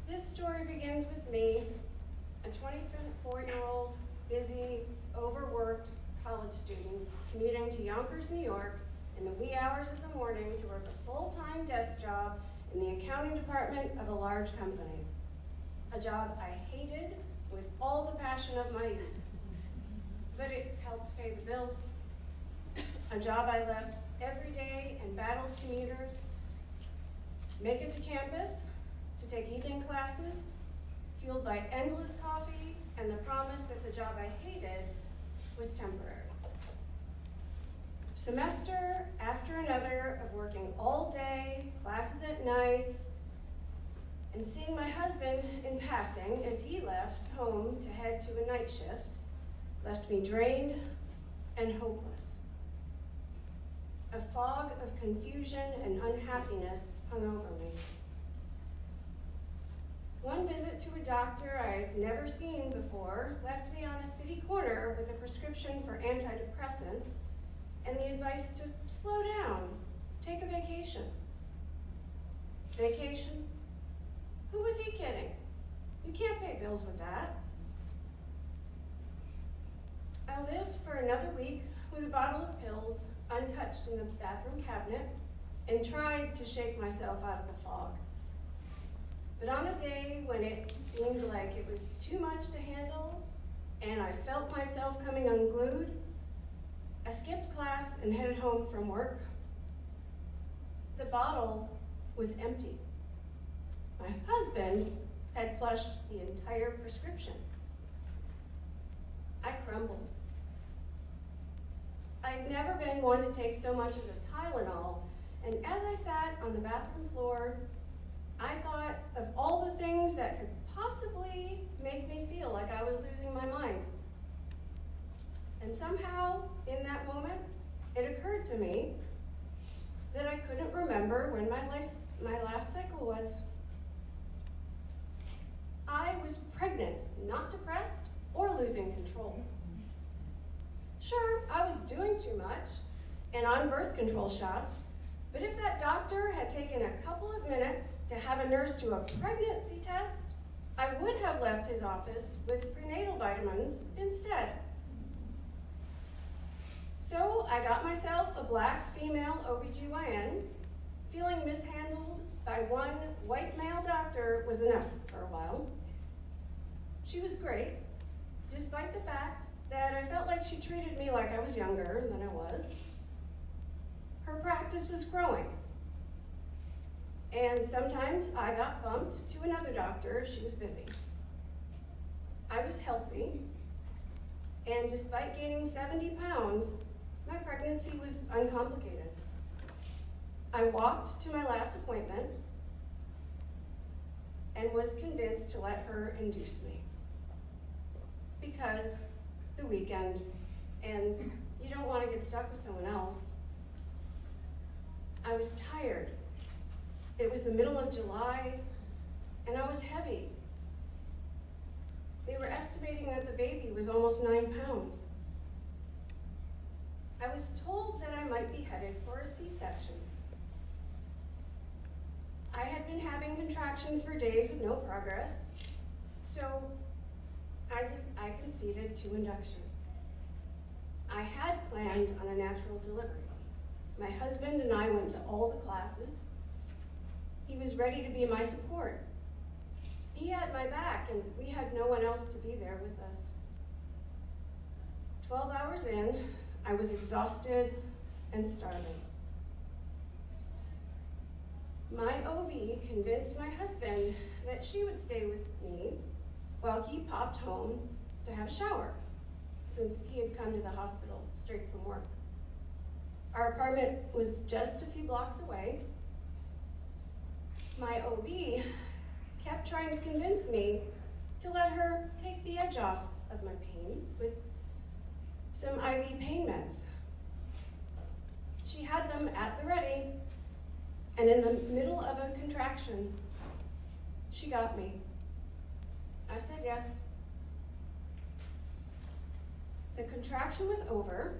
[SPEAKER 9] This story begins with me, a 24-year-old, busy, overworked college student commuting to Yonkers, New York in the wee hours of the morning to work a full-time desk job in the accounting department of a large company. A job I hated with all the passion of my youth, but it helped pay the bills. A job I left every day and battled commuters, make it to campus, to take evening classes, fueled by endless coffee and the promise that the job I hated was temporary. Semester after another of working all day, classes at night, and seeing my husband in passing as he left home to head to a night shift, left me drained and hopeless. A fog of confusion and unhappiness hung over me. One visit to a doctor I'd never seen before left me on a city corner with a prescription for antidepressants and the advice to slow down, take a vacation. Vacation? Who was he kidding? You can't pay bills with that. I lived for another week with a bottle of pills untouched in the bathroom cabinet and tried to shake myself out of the fog. But on a day when it seemed like it was too much to handle and I felt myself coming unglued, I skipped class and headed home from work. The bottle was empty. My husband had flushed the entire prescription. I crumbled. I'd never been one to take so much as a Tylenol, and as I sat on the bathroom floor, I thought of all the things that could possibly make me feel like I was losing my mind. And somehow, in that moment, it occurred to me that I couldn't remember when my last cycle was. I was pregnant, not depressed or losing control. Sure, I was doing too much and on birth control shots, but if that doctor had taken a couple of minutes to have a nurse do a pregnancy test, I would have left his office with prenatal vitamins instead. So I got myself a black female OBGYN. Feeling mishandled by one white male doctor was enough for a while. She was great, despite the fact that I felt like she treated me like I was younger than I was. Her practice was growing. And sometimes I got bumped to another doctor if she was busy. I was healthy, and despite gaining 70 pounds, my pregnancy was uncomplicated. I walked to my last appointment and was convinced to let her induce me. Because the weekend, and you don't want to get stuck with someone else. I was tired. It was the middle of July, and I was heavy. They were estimating that the baby was almost 9 pounds. I was told that I might be headed for a C-section. I had been having contractions for days with no progress, so I conceded to induction. I had planned on a natural delivery. My husband and I went to all the classes. He was ready to be my support. He had my back, and we had no one else to be there with us. 12 hours in, I was exhausted and starving. My OB convinced my husband that she would stay with me while he popped home to have a shower, since he had come to the hospital straight from work. Our apartment was just a few blocks away. My OB kept trying to convince me to let her take the edge off of my pain with some IV pain meds. She had them at the ready, and in the middle of a contraction, she got me. I said yes. The contraction was over,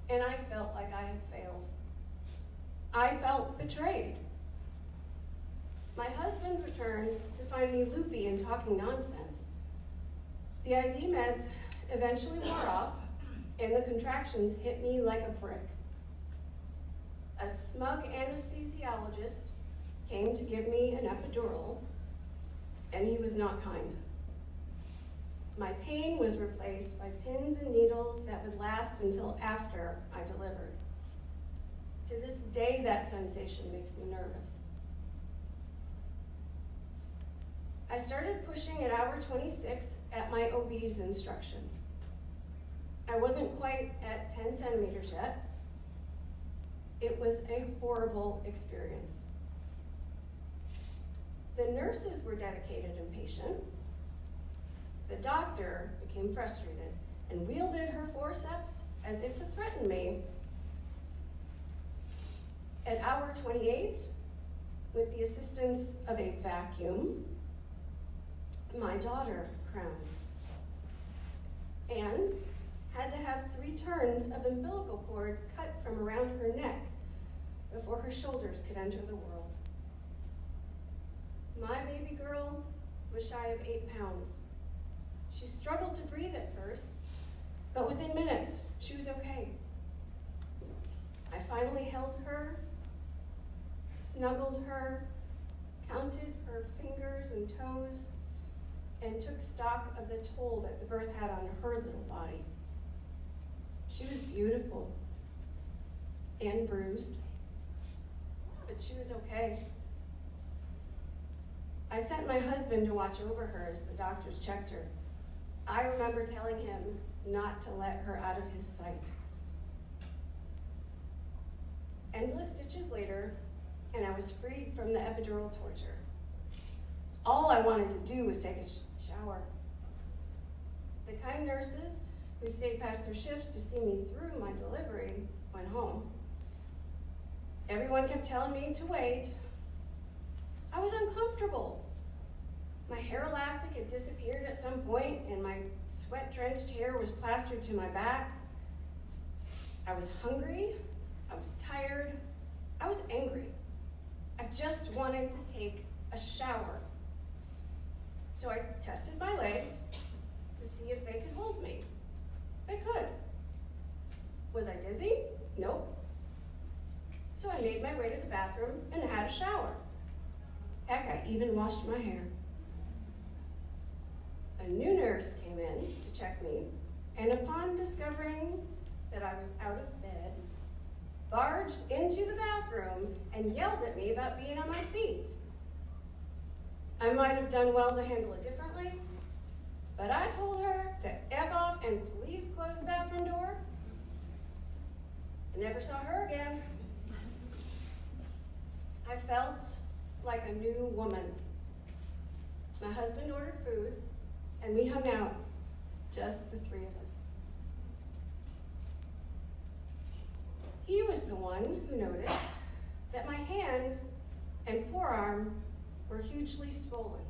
[SPEAKER 9] and I felt like I had failed. I felt betrayed. My husband returned to find me loopy and talking nonsense. The IV meds eventually wore off, and the contractions hit me like a brick. A smug anesthesiologist came to give me an epidural, and he was not kind. My pain was replaced by pins and needles that would last until after I delivered. To this day, that sensation makes me nervous. I started pushing at hour 26 at my OB's instruction. I wasn't quite at 10 centimeters yet. It was a horrible experience. The nurses were dedicated and patient. The doctor became frustrated and wielded her forceps as if to threaten me. At hour 28, with the assistance of a vacuum, my daughter crowned and had to have 3 turns of umbilical cord cut from around her neck before her shoulders could enter the world. My baby girl was shy of 8 pounds. She struggled to breathe at first, but within minutes, she was okay. I finally held her, snuggled her, counted her fingers and toes, and took stock of the toll that the birth had on her little body. She was beautiful and bruised, but she was okay. I sent my husband to watch over her as the doctors checked her. I remember telling him not to let her out of his sight. Endless stitches later, and I was freed from the epidural torture. All I wanted to do was take a shower. The kind nurses who stayed past their shifts to see me through my delivery went home. Everyone kept telling me to wait. I was uncomfortable. My hair elastic had disappeared at some point, and my sweat-drenched hair was plastered to my back. I was hungry, I was tired, I was angry. I just wanted to take a shower. So I tested my legs to see if they could hold me. They could. Was I dizzy? Nope. So I made my way to the bathroom and had a shower. Heck, I even washed my hair. A new nurse came in to check me, and upon discovering that I was out of bed, barged into the bathroom and yelled at me about being on my feet. I might have done well to handle it differently, but I told her to F off and please close the bathroom door. I never saw her again. I felt like a new woman. My husband ordered food, and we hung out, just the three of us. He was the one who noticed that my hand and forearm were hugely swollen.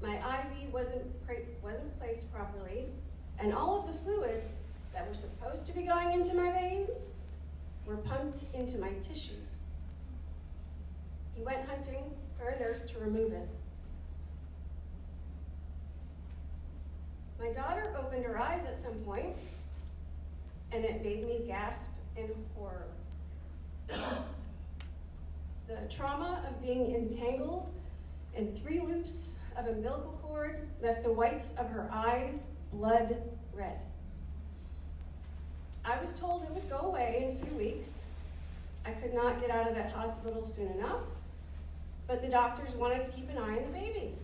[SPEAKER 9] My IV wasn't placed properly, and all of the fluids that were supposed to be going into my veins were pumped into my tissues. He went hunting for a nurse to remove it. My daughter opened her eyes at some point, and it made me gasp in horror. The trauma of being entangled in 3 loops of umbilical cord left the whites of her eyes blood red. I was told it would go away in a few weeks. I could not get out of that hospital soon enough, but the doctors wanted to keep an eye on the baby.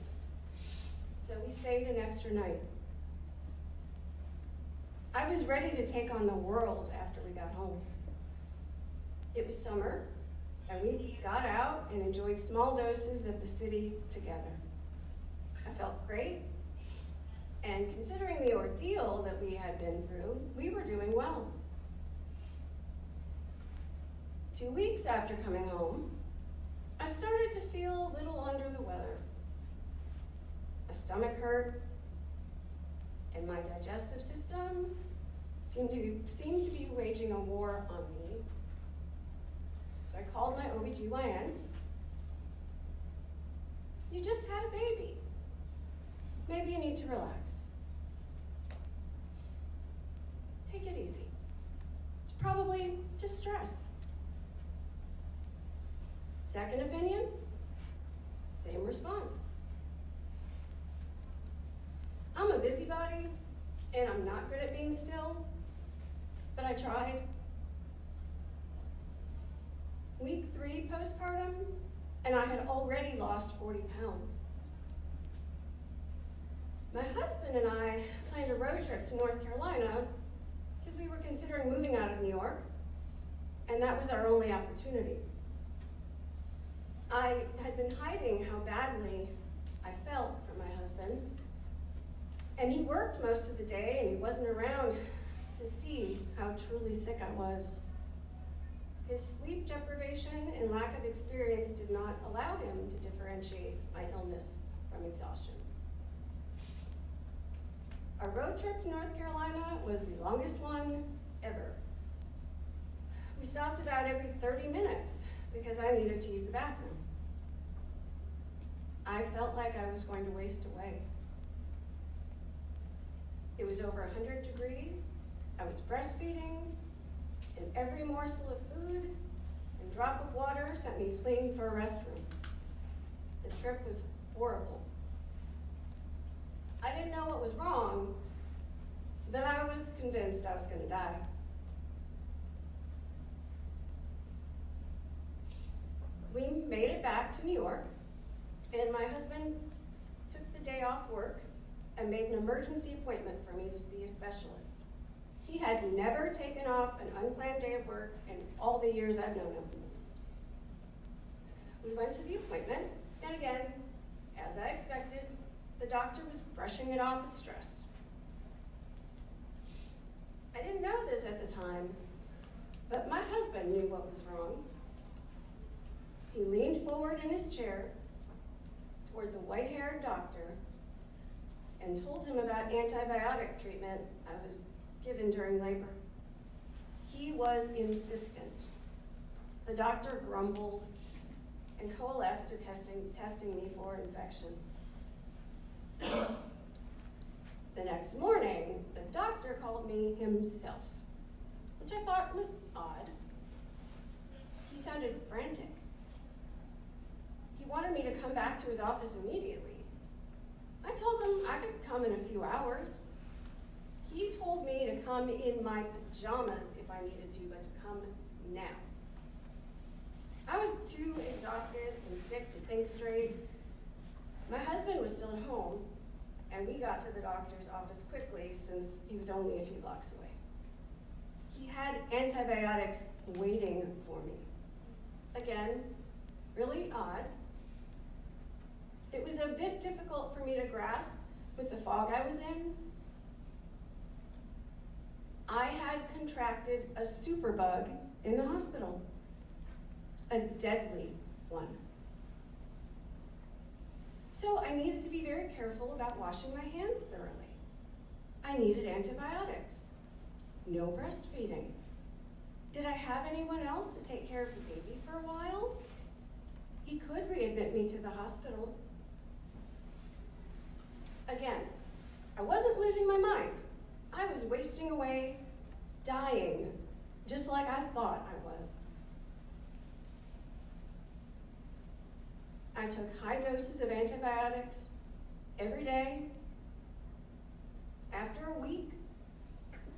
[SPEAKER 9] So we stayed an extra night. I was ready to take on the world after we got home. It was summer, and we got out and enjoyed small doses of the city together. I felt great, and considering the ordeal that we had been through, we were doing well. 2 weeks after coming home, I started to feel a little under the weather. My stomach hurt, and my digestive system seemed to be waging a war on me. So I called my OBGYN. You just had a baby. Maybe you need to relax. Take it easy. It's probably just stress. Second opinion, same response. I'm a busybody, and I'm not good at being still, but I tried. Week 3 postpartum, and I had already lost 40 pounds. My husband and I planned a road trip to North Carolina because we were considering moving out of New York, and that was our only opportunity. I had been hiding how badly I felt for my husband, and he worked most of the day and he wasn't around to see how truly sick I was. His sleep deprivation and lack of experience did not allow him to differentiate my illness from exhaustion. Our road trip to North Carolina was the longest one ever. We stopped about every 30 minutes because I needed to use the bathroom. I felt like I was going to waste away. It was over 100 degrees, I was breastfeeding, and every morsel of food and drop of water sent me fleeing for a restroom. The trip was horrible. I didn't know what was wrong, but I was convinced I was going to die. We made it back to New York, and my husband took the day off work and made an emergency appointment for me to see a specialist. He had never taken off an unplanned day of work in all the years I've known him. We went to the appointment, and again, as I expected, the doctor was brushing it off as stress. I didn't know this at the time, but my husband knew what was wrong. He leaned forward in his chair toward the white-haired doctor and told him about antibiotic treatment I was given during labor. He was insistent. The doctor grumbled and coalesced to testing me for infection. The next morning, the doctor called me himself, which I thought was odd. He sounded frantic. He wanted me to come back to his office immediately. I told him I could come in a few hours. He told me to come in my pajamas if I needed to, but to come now. I was too exhausted and sick to think straight. My husband was still at home, and we got to the doctor's office quickly since he was only a few blocks away. He had antibiotics waiting for me. Again, really odd. It was a bit difficult for me to grasp with the fog I was in. I had contracted a superbug in the hospital, a deadly one. So I needed to be very careful about washing my hands thoroughly. I needed antibiotics. No breastfeeding. Did I have anyone else to take care of the baby for a while? He could readmit me to the hospital. Again, I wasn't losing my mind. I was wasting away, dying, just like I thought I was. I took high doses of antibiotics every day. After a week,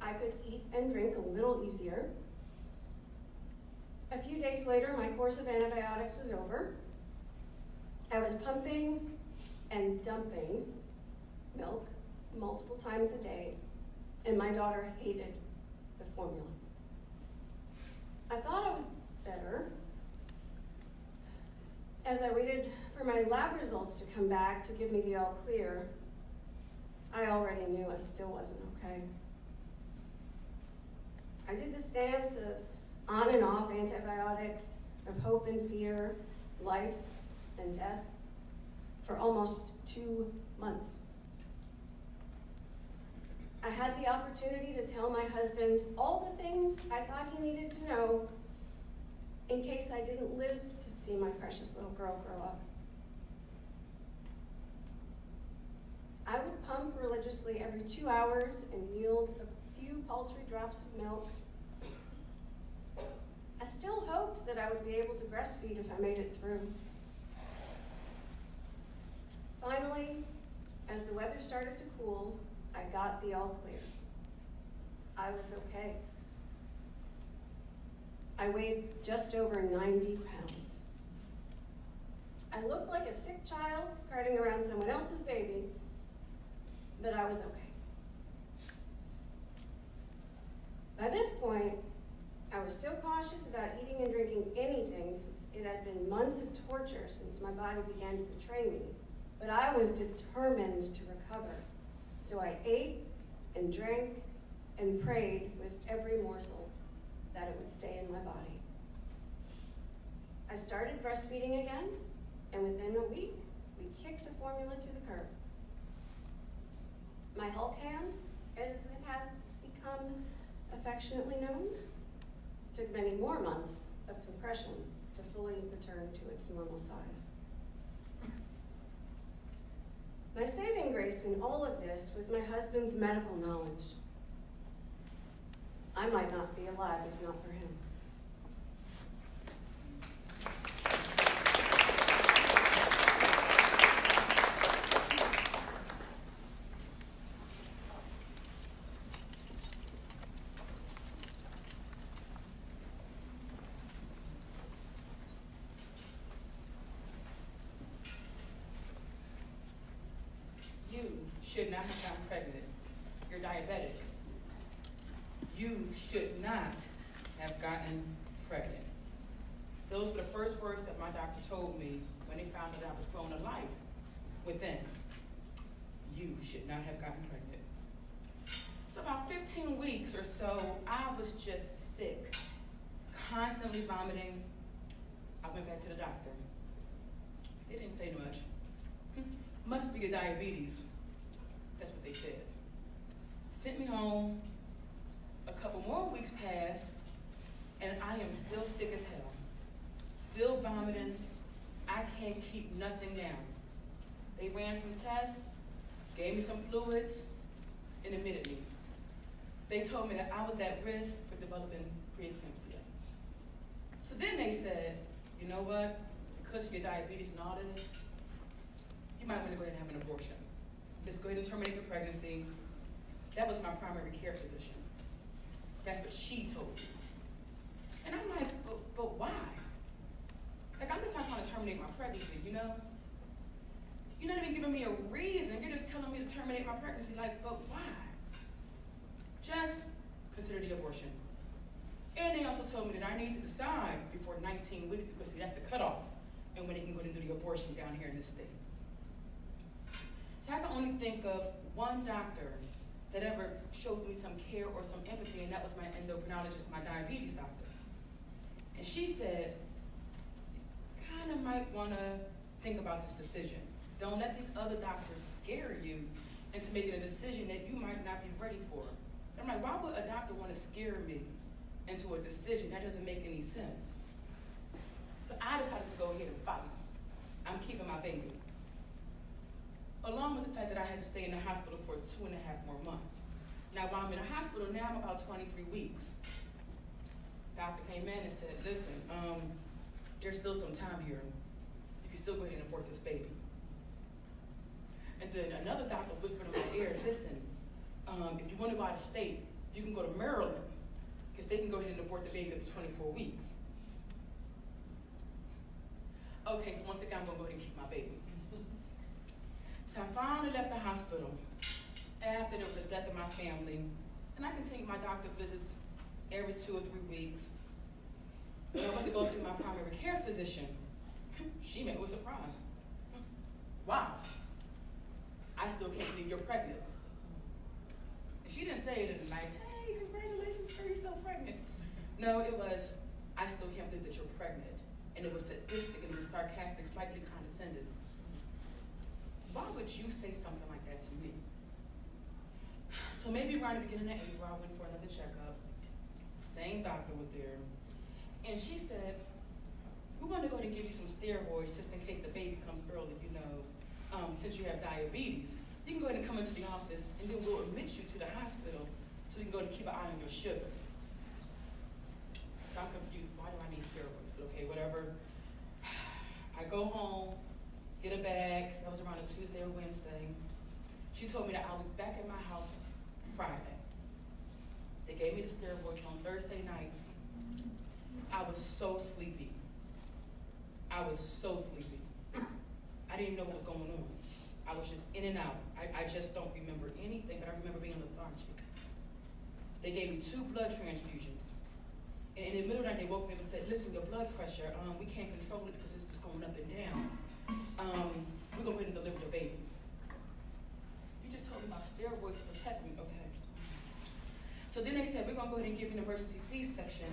[SPEAKER 9] I could eat and drink a little easier. A few days later, my course of antibiotics was over. I was pumping and dumping milk multiple times a day, and my daughter hated the formula. I thought I was better. As I waited for my lab results to come back to give me the all clear, I already knew I still wasn't okay. I did this dance of on and off antibiotics, of hope and fear, life and death, for almost 2 months. I had the opportunity to tell my husband all the things I thought he needed to know in case I didn't live to see my precious little girl grow up. I would pump religiously every 2 hours and yield a few paltry drops of milk. I still hoped that I would be able to breastfeed if I made it through. Finally, as the weather started to cool, I got the all clear. I was okay. I weighed just over 90 pounds. I looked like a sick child carting around someone else's baby, but I was okay. By this point, I was so cautious about eating and drinking anything since it had been months of torture since my body began to betray me, but I was determined to recover. So I ate and drank and prayed with every morsel that it would stay in my body. I started breastfeeding again, and within a week, we kicked the formula to the curb. My Hulk hand, as it has become affectionately known, took many more months of compression to fully return to its normal size. My saving grace in all of this was my husband's medical knowledge. I might not be alive if not for him.
[SPEAKER 6] Should not have gotten pregnant. You're diabetic. You should not have gotten pregnant. Those were the first words that my doctor told me when they found that I was grown to life within. You should not have gotten pregnant. So about 15 weeks or so, I was just sick, constantly vomiting. I went back to the doctor. They didn't say much. Must be your diabetes. That's what they said. Sent me home. A couple more weeks passed, and I am still sick as hell. Still vomiting. I can't keep nothing down. They ran some tests, gave me some fluids, and admitted me. They told me that I was at risk for developing preeclampsia. So then they said, you know what? Because of your diabetes and all of this, you might want to go ahead and have an abortion. Just go ahead and terminate the pregnancy. That was my primary care physician. That's what she told me. And I'm like, but why? Like, I'm just not trying to terminate my pregnancy, you know?
[SPEAKER 4] You're not even giving me a reason. You're just telling me to terminate my pregnancy. Like, but why? Just consider the abortion. And they also told me that I need to decide before 19 weeks because, see, that's the cutoff, and when they can go and do the abortion down here in this state. So I can only think of one doctor that ever showed me some care or some empathy, and that was my endocrinologist, my diabetes doctor. And she said, kind of might want to think about this decision. Don't let these other doctors scare you into making a decision that you might not be ready for. I'm like, why would a doctor want to scare me into a decision? That doesn't make any sense. So I decided to go ahead and fight. I'm keeping my baby. Along with the fact that I had to stay in the hospital for 2.5 more months. Now, while I'm in the hospital, now I'm about 23 weeks. Doctor came in and said, listen, there's still some time here. You can still go ahead and abort this baby. And then another doctor whispered in my ear, listen, if you want to go out of state, you can go to Maryland, because they can go ahead and abort the baby after 24 weeks. Okay, so once again, I'm going to go ahead and keep my baby. So I finally left the hospital after there was a death in my family, and I continued my doctor visits every 2 or 3 weeks. When I went to go see my primary care physician, she met me with a surprise. Wow, I still can't believe you're pregnant. And she didn't say it in a nice, hey, congratulations, you're still pregnant. No, it was, I still can't believe that you're pregnant. And it was sadistic and it was sarcastic, slightly condescending. Why would you say something like that to me? So maybe around the beginning of April, I went for another checkup. Same doctor was there. And she said, we want to go ahead and give you some steroids just in case the baby comes early, you know, since you have diabetes. You can go ahead and come into the office and then we'll admit you to the hospital so you can go and keep an eye on your sugar. So I'm confused, why do I need steroids? But okay, whatever. I go home, get a bag, that was around a Tuesday or Wednesday. She told me that I'll be back at my house Friday. They gave me the steroids on Thursday night. I was so sleepy. I was so sleepy. I didn't even know what was going on. I was just in and out. I just don't remember anything, but I remember being lethargic. They gave me 2 blood transfusions. And in the middle of the night, they woke me up and said, listen, your blood pressure, we can't control it because it's just going up and down. We're going to go ahead and deliver the baby. You just told me about steroids to protect me, okay. So then they said, we're going to go ahead and give you an emergency C-section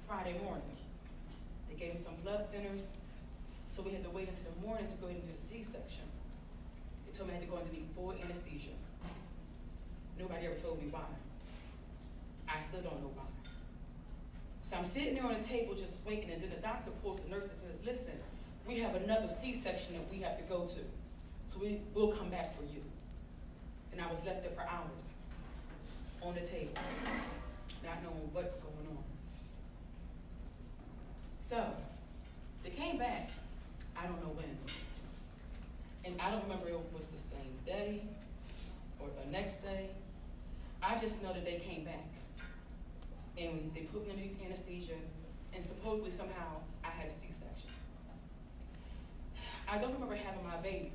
[SPEAKER 4] Friday morning. They gave me some blood thinners, so we had to wait until the morning to go ahead and do the C-section. They told me I had to go underneath full anesthesia. Nobody ever told me why. I still don't know why. So I'm sitting there on the table just waiting, and then the doctor pulls the nurse and says, listen, we have another C-section that we have to go to, so we'll come back for you. And I was left there for hours on the table, not knowing what's going on. So, they came back, I don't know when. And I don't remember if it was the same day or the next day. I just know that they came back. And they put me underneath anesthesia, and supposedly somehow I had a C-section. I don't remember having my baby.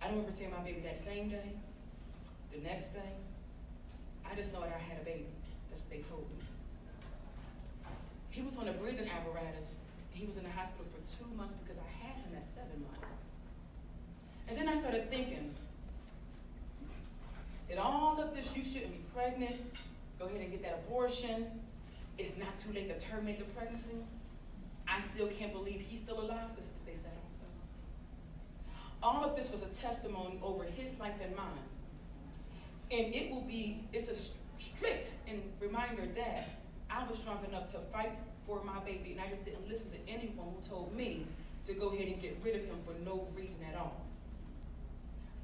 [SPEAKER 4] I don't remember seeing my baby that same day, the next day. I just know that I had a baby. That's what they told me. He was on a breathing apparatus. He was in the hospital for 2 months because I had him at 7 months. And then I started thinking, in all of this, you shouldn't be pregnant. Go ahead and get that abortion. It's not too late to terminate the pregnancy. I still can't believe he's still alive, because that's what they said also. All of this was a testimony over his life and mine. And it's a strict reminder that I was strong enough to fight for my baby, and I just didn't listen to anyone who told me to go ahead and get rid of him for no reason at all.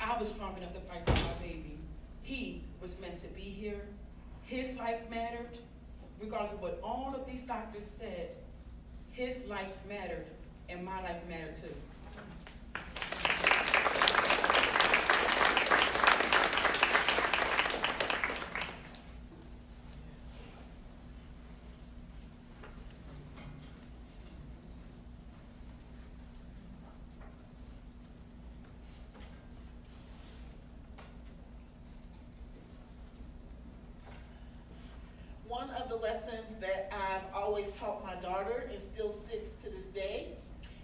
[SPEAKER 4] I was strong enough to fight for my baby. He was meant to be here. His life mattered, regardless of what all of these doctors said. His life mattered, and my life mattered too.
[SPEAKER 1] lessons that I've always taught my daughter and still sticks to this day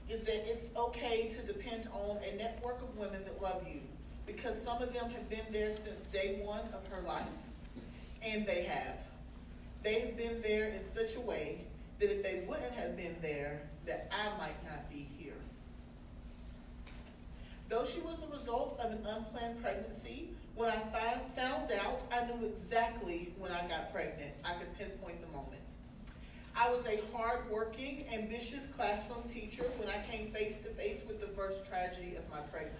[SPEAKER 1] is that it's okay to depend on a network of women that love you, because some of them have been there since day one of her life, and they have. They've been there in such a way that if they wouldn't have been there, that I might not be here. Though she was the result of an unplanned pregnancy, when I found out, I knew exactly when I got pregnant. I could pinpoint the moment. I was a hard-working, ambitious classroom teacher when I came face to face with the first tragedy of my pregnancy.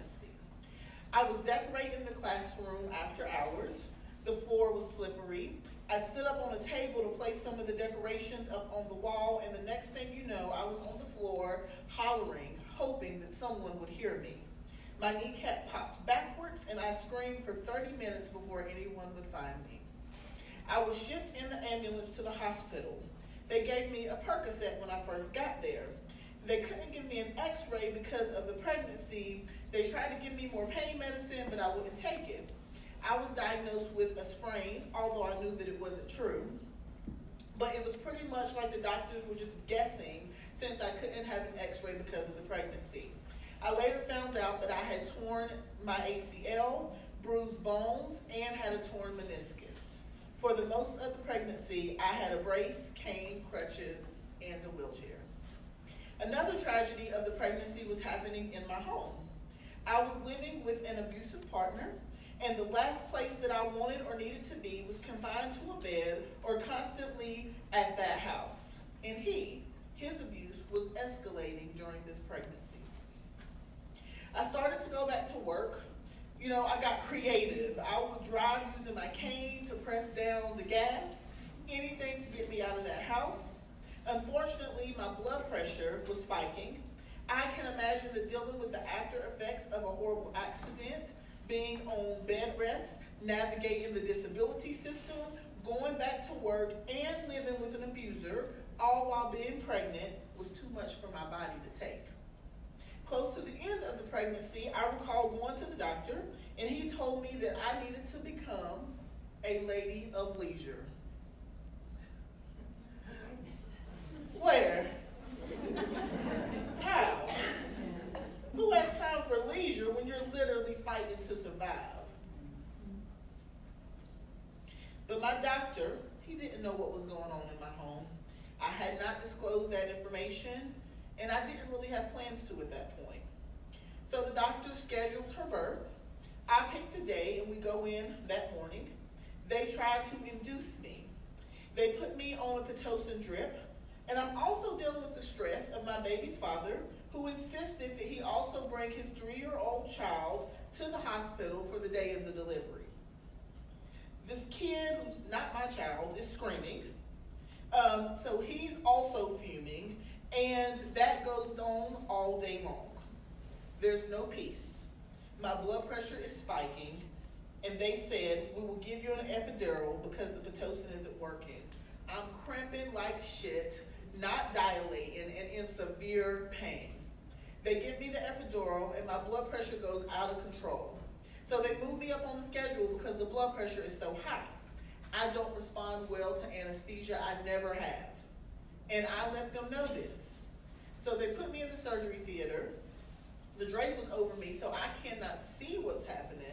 [SPEAKER 1] I was decorating the classroom after hours. The floor was slippery. I stood up on a table to place some of the decorations up on the wall, and the next thing you know, I was on the floor hollering, hoping that someone would hear me. My kneecap popped backwards, and I screamed for 30 minutes before anyone would find me. I was shipped in the ambulance to the hospital. They gave me a Percocet when I first got there. They couldn't give me an x-ray because of the pregnancy. They tried to give me more pain medicine, but I wouldn't take it. I was diagnosed with a sprain, although I knew that it wasn't true. But it was pretty much like the doctors were just guessing, since I couldn't have an x-ray because of the pregnancy. I later found out that I had torn my ACL, bruised bones, and had a torn meniscus. For the most of the pregnancy, I had a brace, cane, crutches, and a wheelchair. Another tragedy of the pregnancy was happening in my home. I was living with an abusive partner, and the last place that I wanted or needed to be was confined to a bed or constantly at that house. And his abuse was escalating during this pregnancy. I started to go back to work. You know, I got creative. I would drive using my cane to press down the gas, anything to get me out of that house. Unfortunately, my blood pressure was spiking. I can imagine that dealing with the after effects of a horrible accident, being on bed rest, navigating the disability system, going back to work, and living with an abuser, all while being pregnant, was too much for my body to take. Close to the end of the pregnancy, I recall going to the doctor, and he told me that I needed to become a lady of leisure. Where? How? Who has time for leisure when you're literally fighting to survive? But my doctor, he didn't know what was going on in my home. I had not disclosed that information, and I didn't really have plans to at that point. So the doctor schedules her birth. I pick the day, and we go in that morning. They try to induce me. They put me on a Pitocin drip, and I'm also dealing with the stress of my baby's father, who insisted that he also bring his 3-year-old child to the hospital for the day of the delivery. This kid, who's not my child, is screaming. So he's also fuming, and that goes on all day long. There's no peace. My blood pressure is spiking, and they said, we will give you an epidural because the Pitocin isn't working. I'm cramping like shit, not dilating, and in severe pain. They give me the epidural, and my blood pressure goes out of control. So they move me up on the schedule because the blood pressure is so high. I don't respond well to anesthesia. I never have. And I let them know this. So they put me in the surgery theater. The drape was over me, so I cannot see what's happening.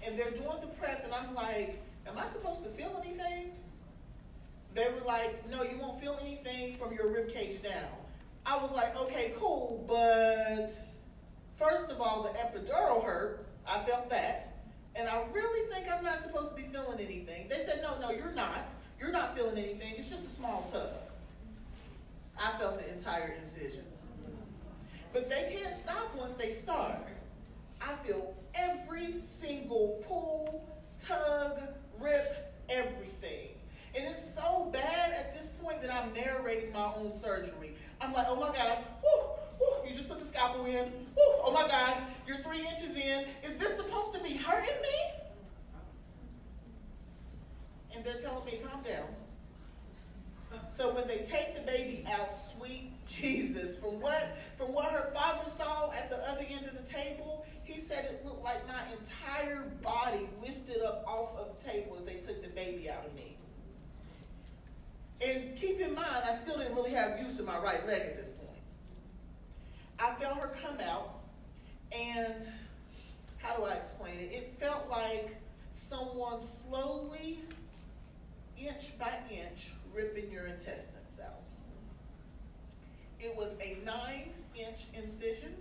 [SPEAKER 1] And they're doing the prep, and I'm like, am I supposed to feel anything? They were like, no, you won't feel anything from your rib cage down. I was like, okay, cool, but first of all, the epidural hurt. I felt that. And I really think I'm not supposed to be feeling anything. They said, no, you're not. You're not feeling anything. It's just a small tug. I felt the entire incision. But they can't stop once they start. I feel every single pull, tug, rip, everything. And it's so bad at this point that I'm narrating my own surgery. I'm like, oh my God, whoo, whoo, you just put the scalpel in. Whoo, oh my God, you're 3 inches in. Is this supposed to be hurting me? And they're telling me, calm down. So when they take the baby out, sweet Jesus, from what her father saw at the other end of the table, he said it looked like my entire body lifted up off of the table as they took the baby out of me. And keep in mind, I still didn't really have use of my right leg at this point. I felt her come out, and how do I explain it? It felt like someone slowly, inch by inch, ripping your intestines out. It was a 9-inch incision.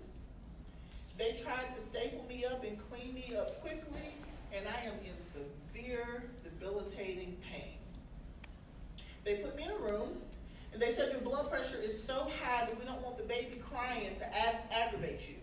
[SPEAKER 1] They tried to staple me up and clean me up quickly, and I am in severe, debilitating pain. They put me in a room, and they said your blood pressure is so high that we don't want the baby crying to aggravate you.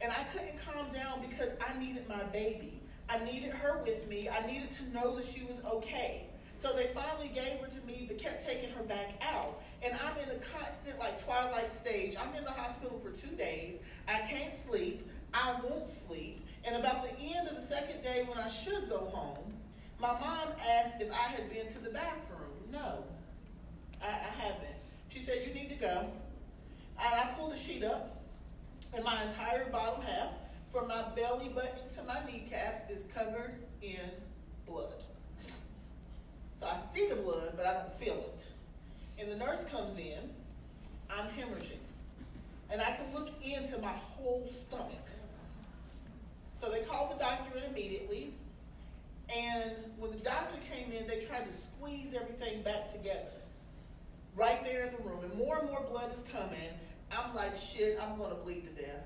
[SPEAKER 1] And I couldn't calm down because I needed my baby. I needed her with me. I needed to know that she was okay. So they finally gave her to me, but kept taking her back out. And I'm in a constant, twilight stage. I'm in the hospital for 2 days. I can't sleep. I won't sleep. And about the end of the second day when I should go home, my mom asked if I had been to the bathroom. No, I haven't. She said, you need to go. And I pulled the sheet up, and my entire bottom half, from my belly button to my kneecaps, is covered in blood. So I see the blood, but I don't feel it. And the nurse comes in, I'm hemorrhaging. And I can look into my whole stomach. So they called the doctor in immediately. And when the doctor came in, they tried to squeeze everything back together. Right there in the room. And more blood is coming. I'm like, shit, I'm going to bleed to death.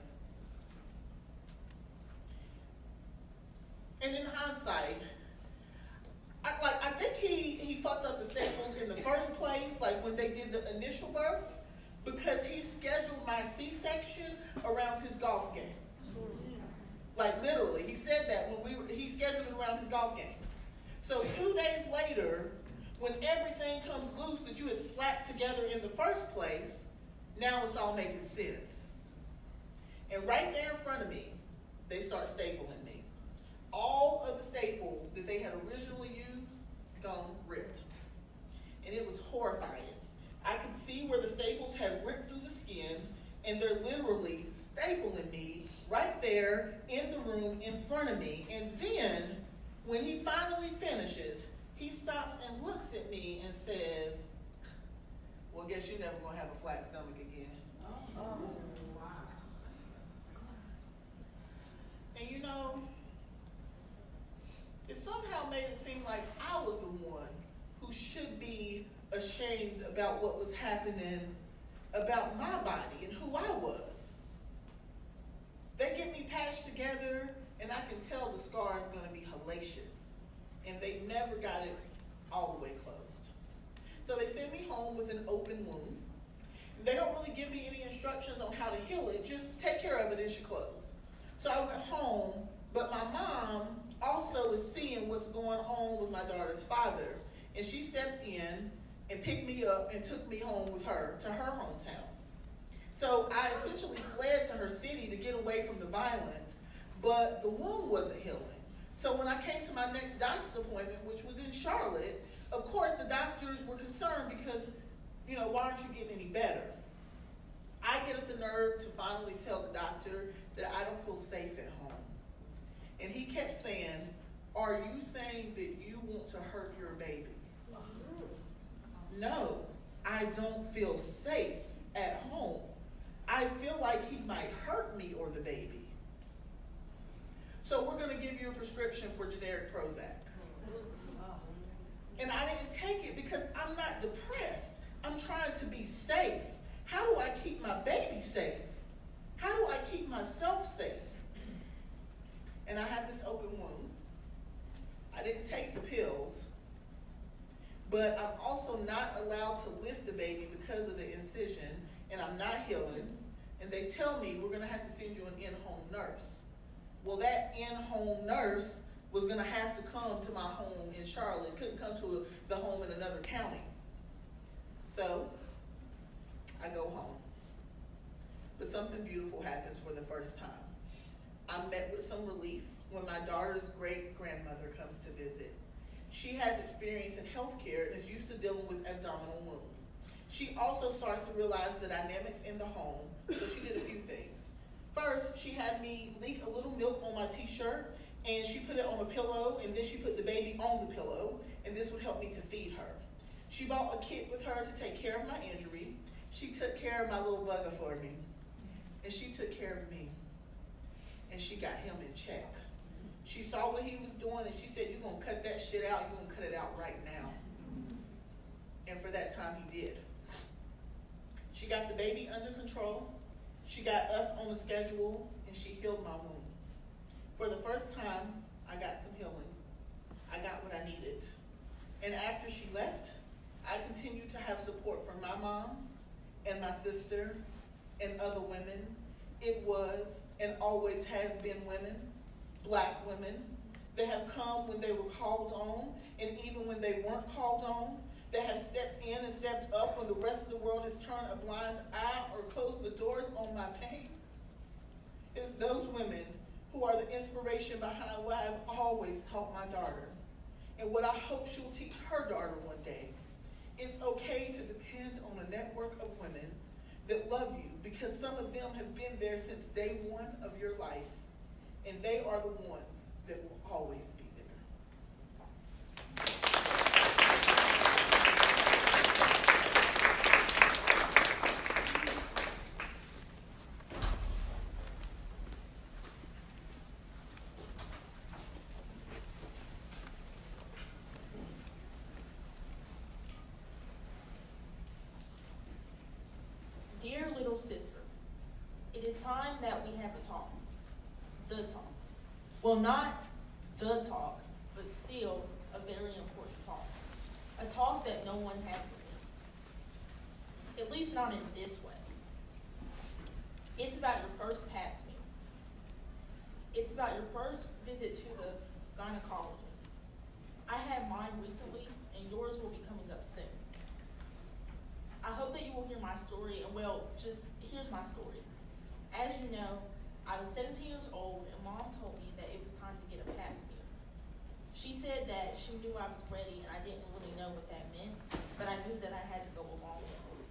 [SPEAKER 1] And in hindsight, I think he fucked up the staples in the first place, when they did the initial birth, because he scheduled my C-section around his golf game. Literally, he said that he scheduled it around his golf game. So 2 days later, when everything comes loose that you had slapped together in the first place, now it's all making sense. And right there in front of me, they start stapling me. All of the staples that they had originally used, gone ripped. And it was horrifying. I could see where the staples had ripped through the skin, and they're literally stapling me right there in the room in front of me. And then, when he finally finishes, he stops and looks at me and says, well, guess you're never going to have a flat stomach again.
[SPEAKER 8] Oh, wow.
[SPEAKER 1] And it somehow made it seem like I was the one who should be ashamed about what was happening about my body and who I was. They get me patched together, and I can tell the scar is going to be hellacious. And they never got it all the way closed. So they send me home with an open wound. They don't really give me any instructions on how to heal it. Just take care of it as you close. So I went home, but my mom also is seeing what's going on with my daughter's father. And she stepped in and picked me up and took me home with her to her hometown. So I essentially fled to her city to get away from the violence, but the wound wasn't healing. So when I came to my next doctor's appointment, which was in Charlotte, of course the doctors were concerned because, why aren't you getting any better? I get up the nerve to finally tell the doctor that I don't feel safe at home. And he kept saying, are you saying that you want to hurt your baby? No, I don't feel safe at home. I feel like he might hurt me or the baby. So we're going to give you a prescription for generic Prozac. And I didn't take it because I'm not depressed. I'm trying to be safe. How do I keep my baby safe? How do I keep myself safe? And I had this open wound. I didn't take the pills, but I'm also not allowed to lift the baby because of the incision, and I'm not healing. And they tell me we're going to have to send you an in-home nurse. Well, that in-home nurse was going to have to come to my home in Charlotte. Couldn't come to the home in another county. So I go home. But something beautiful happens for the first time. I'm met with some relief when my daughter's great-grandmother comes to visit. She has experience in healthcare and is used to dealing with abdominal wounds. She also starts to realize the dynamics in the home, so she did a few things. First, she had me leak a little milk on my t-shirt, and she put it on a pillow, and then she put the baby on the pillow, and this would help me to feed her. She bought a kit with her to take care of my injury. She took care of my little bugger for me. And she took care of me. And she got him in check. She saw what he was doing and she said, "You're going to cut that shit out. You're going to cut it out right now." And for that time, he did. She got the baby under control. She got us on a schedule, and she healed my wounds. For the first time, I got some healing. I got what I needed. And after she left, I continued to have support from my mom and my sister and other women. It was and always has been women, Black women, that have come when they were called on, and even when they weren't called on, that have stepped in and stepped up when the rest of the world has turned a blind eye or closed the doors on my pain. It's those women who are the inspiration behind what I've always taught my daughter, and what I hope she'll teach her daughter one day. It's okay to depend on a network of women that love you, because some of them have been there since day one of your life, and they are the ones that will always be there.
[SPEAKER 10] Dear little sister, it is time that we have a talk. The talk. Well, not the talk, but still a very important talk. A talk that no one had for me. At least not in this way. It's about your first pap smear. It's about your first visit to the gynecologist. I had mine recently, and yours will be coming up soon. I hope that you will hear my story, and well, just here's my story. As you know, I was 17 years old, and Mom told me that it was time to get a pap smear. She said that she knew I was ready, and I didn't really know what that meant, but I knew that I had to go along with it.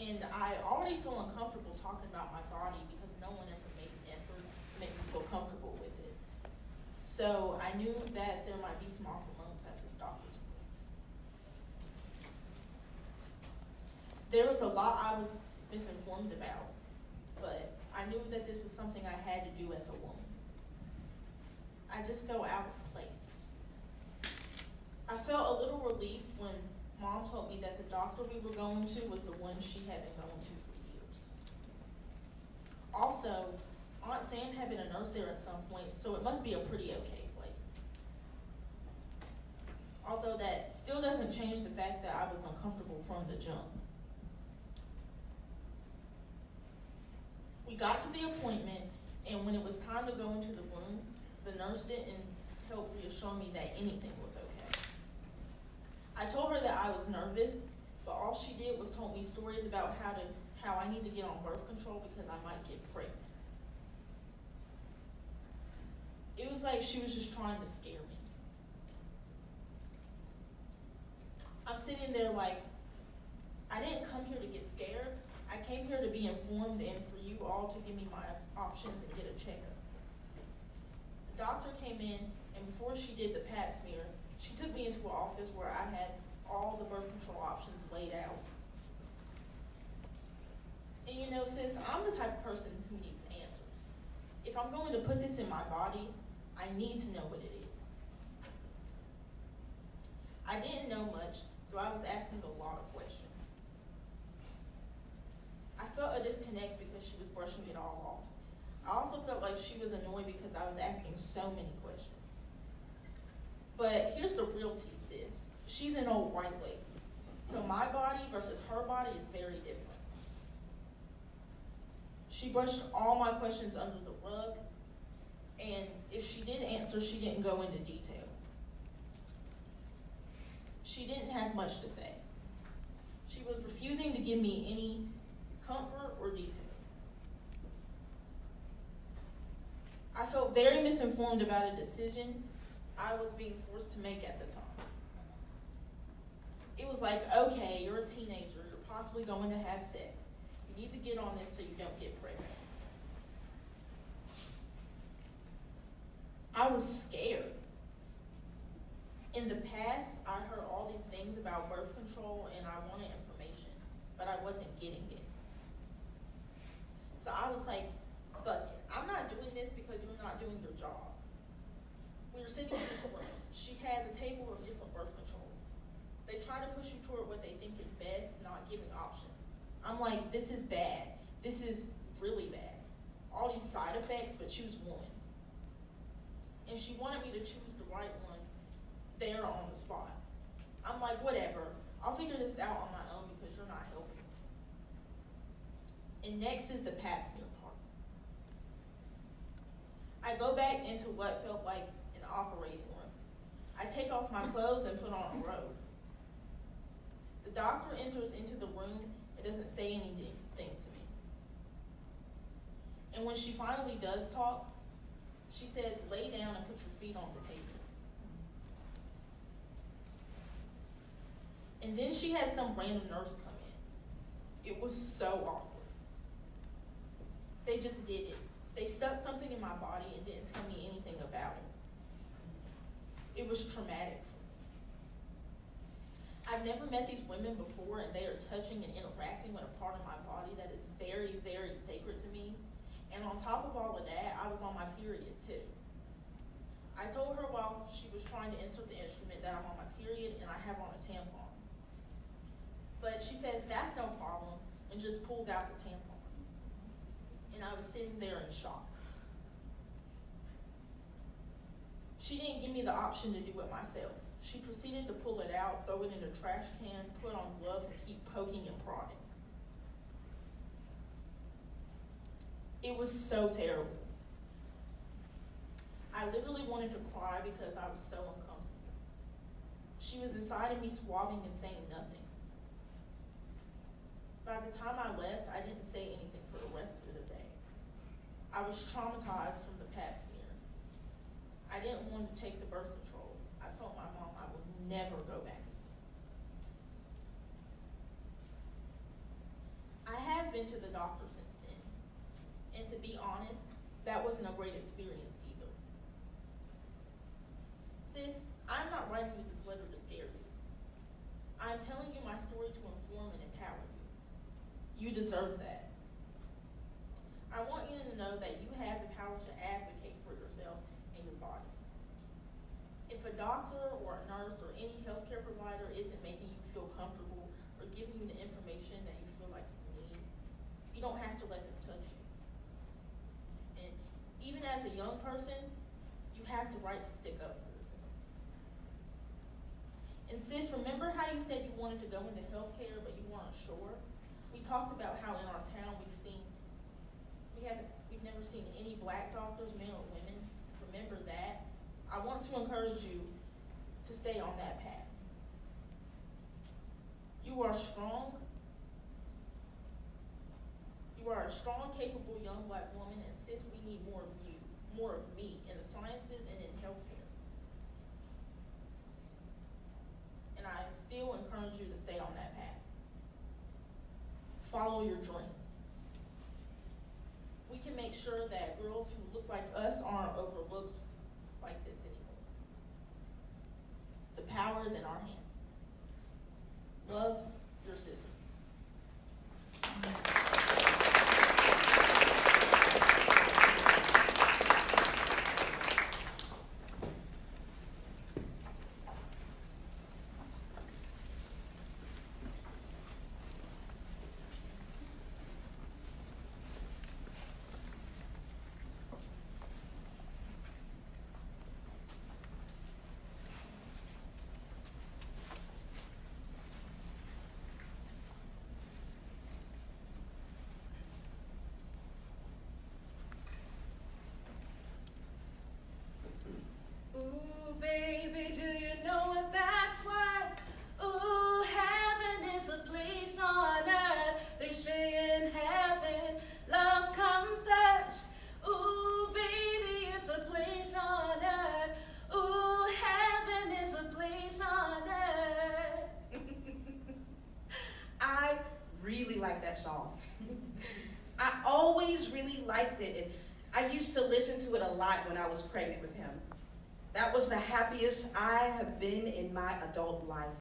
[SPEAKER 10] And I already feel uncomfortable talking about my body because no one ever made an effort to make me feel comfortable with it. So I knew that there might be some awkward moments at this doctor's appointment. There was a lot I was misinformed about, but I knew that this was something I had to do as a woman. I just felt out of place. I felt a little relief when Mom told me that the doctor we were going to was the one she had been going to for years. Also, Aunt Sam had been a nurse there at some point, so it must be a pretty okay place. Although that still doesn't change the fact that I was uncomfortable from the jump. We got to the appointment, and when it was time to go into the room, the nurse didn't help reassure me that anything was okay. I told her that I was nervous, but all she did was told me stories about how I need to get on birth control because I might get pregnant. It was like she was just trying to scare me. I'm sitting there like, I didn't come here to get scared. I came here to be informed and for you all to give me my options and get a checkup. The doctor came in, and before she did the pap smear, she took me into an office where I had all the birth control options laid out. And you know, sis, I'm the type of person who needs answers. If I'm going to put this in my body, I need to know what it is. I didn't know much, so I was asking a lot of questions. I felt a disconnect because she was brushing it all off. I also felt like she was annoyed because I was asking so many questions. But here's the real tea, sis. She's an old white lady. So my body versus her body is very different. She brushed all my questions under the rug, and if she did answer, she didn't go into detail. She didn't have much to say. She was refusing to give me any comfort or detail. I felt very misinformed about a decision I was being forced to make at the time. It was like, okay, you're a teenager, you're possibly going to have sex. You need to get on this so you don't get pregnant. I was scared. In in the past, I heard all these things about birth control and I wanted information, but I wasn't getting it. So I was like, fuck it. I'm not doing this because you're not doing your job. We were sitting in this room. She has a table of different birth controls. They try to push you toward what they think is best, not giving options. I'm like, this is bad. This is really bad. All these side effects, but choose one. And she wanted me to choose the right one there on the spot. I'm like, whatever. I'll figure this out on my own because you're not helping. And next is the pap smear part. I go back into what felt like an operating room. I take off my clothes and put on a robe. The doctor enters into the room and doesn't say anything to me. And when she finally does talk, she says, lay down and put your feet on the table. And then she had some random nurse come in. It was so awkward. They just did it. They stuck something in my body and didn't tell me anything about it. It was traumatic for me. I've never met these women before, and they are touching and interacting with a part of my body that is very, very sacred to me. And on top of all of that, I was on my period too. I told her while she was trying to insert the instrument that I'm on my period and I have on a tampon. But she says, that's no problem, and just pulls out the tampon. And I was sitting there in shock. She didn't give me the option to do it myself. She proceeded to pull it out, throw it in a trash can, put on gloves, and keep poking and prodding. It was so terrible. I literally wanted to cry because I was so uncomfortable. She was inside of me swabbing and saying nothing. By the time I left, I didn't say anything for the rest of the day. I was traumatized from the pap smear. I didn't want to take the birth control. I told my mom I would never go back. I have been to the doctor since then. And to be honest, that wasn't a great experience either. Sis, I'm not writing you this letter to scare you. I'm telling you my story to inform and empower you. You deserve that. I want you to know that you have the power to advocate for yourself and your body. If a doctor or a nurse or any healthcare provider isn't making you feel comfortable or giving you the information that you feel like you need, you don't have to let them touch you. And even as a young person, you have the right to stick up for yourself. And sis, remember how you said you wanted to go into healthcare but you weren't sure? We talked about how in our town we've never seen any black doctors, men or women. Remember that. I want to encourage you to stay on that path. You are strong. You are a strong, capable young black woman, and sis, we need more of you, more of me in the sciences and in healthcare. And I still encourage you to stay on that path. Follow your dreams. We can make sure that girls who look like us aren't overlooked like this anymore. The power is in our hands. Love, your sister.
[SPEAKER 11] Ooh, baby, do you know what that's worth? Ooh, heaven is a place on earth. They say in heaven, love comes first. Ooh, baby, it's a place on earth. Ooh, heaven is a place on earth.
[SPEAKER 12] I really like that song. I always really liked it. And I used to listen to it a lot when I was pregnant with him. That was the happiest I have been in my adult life.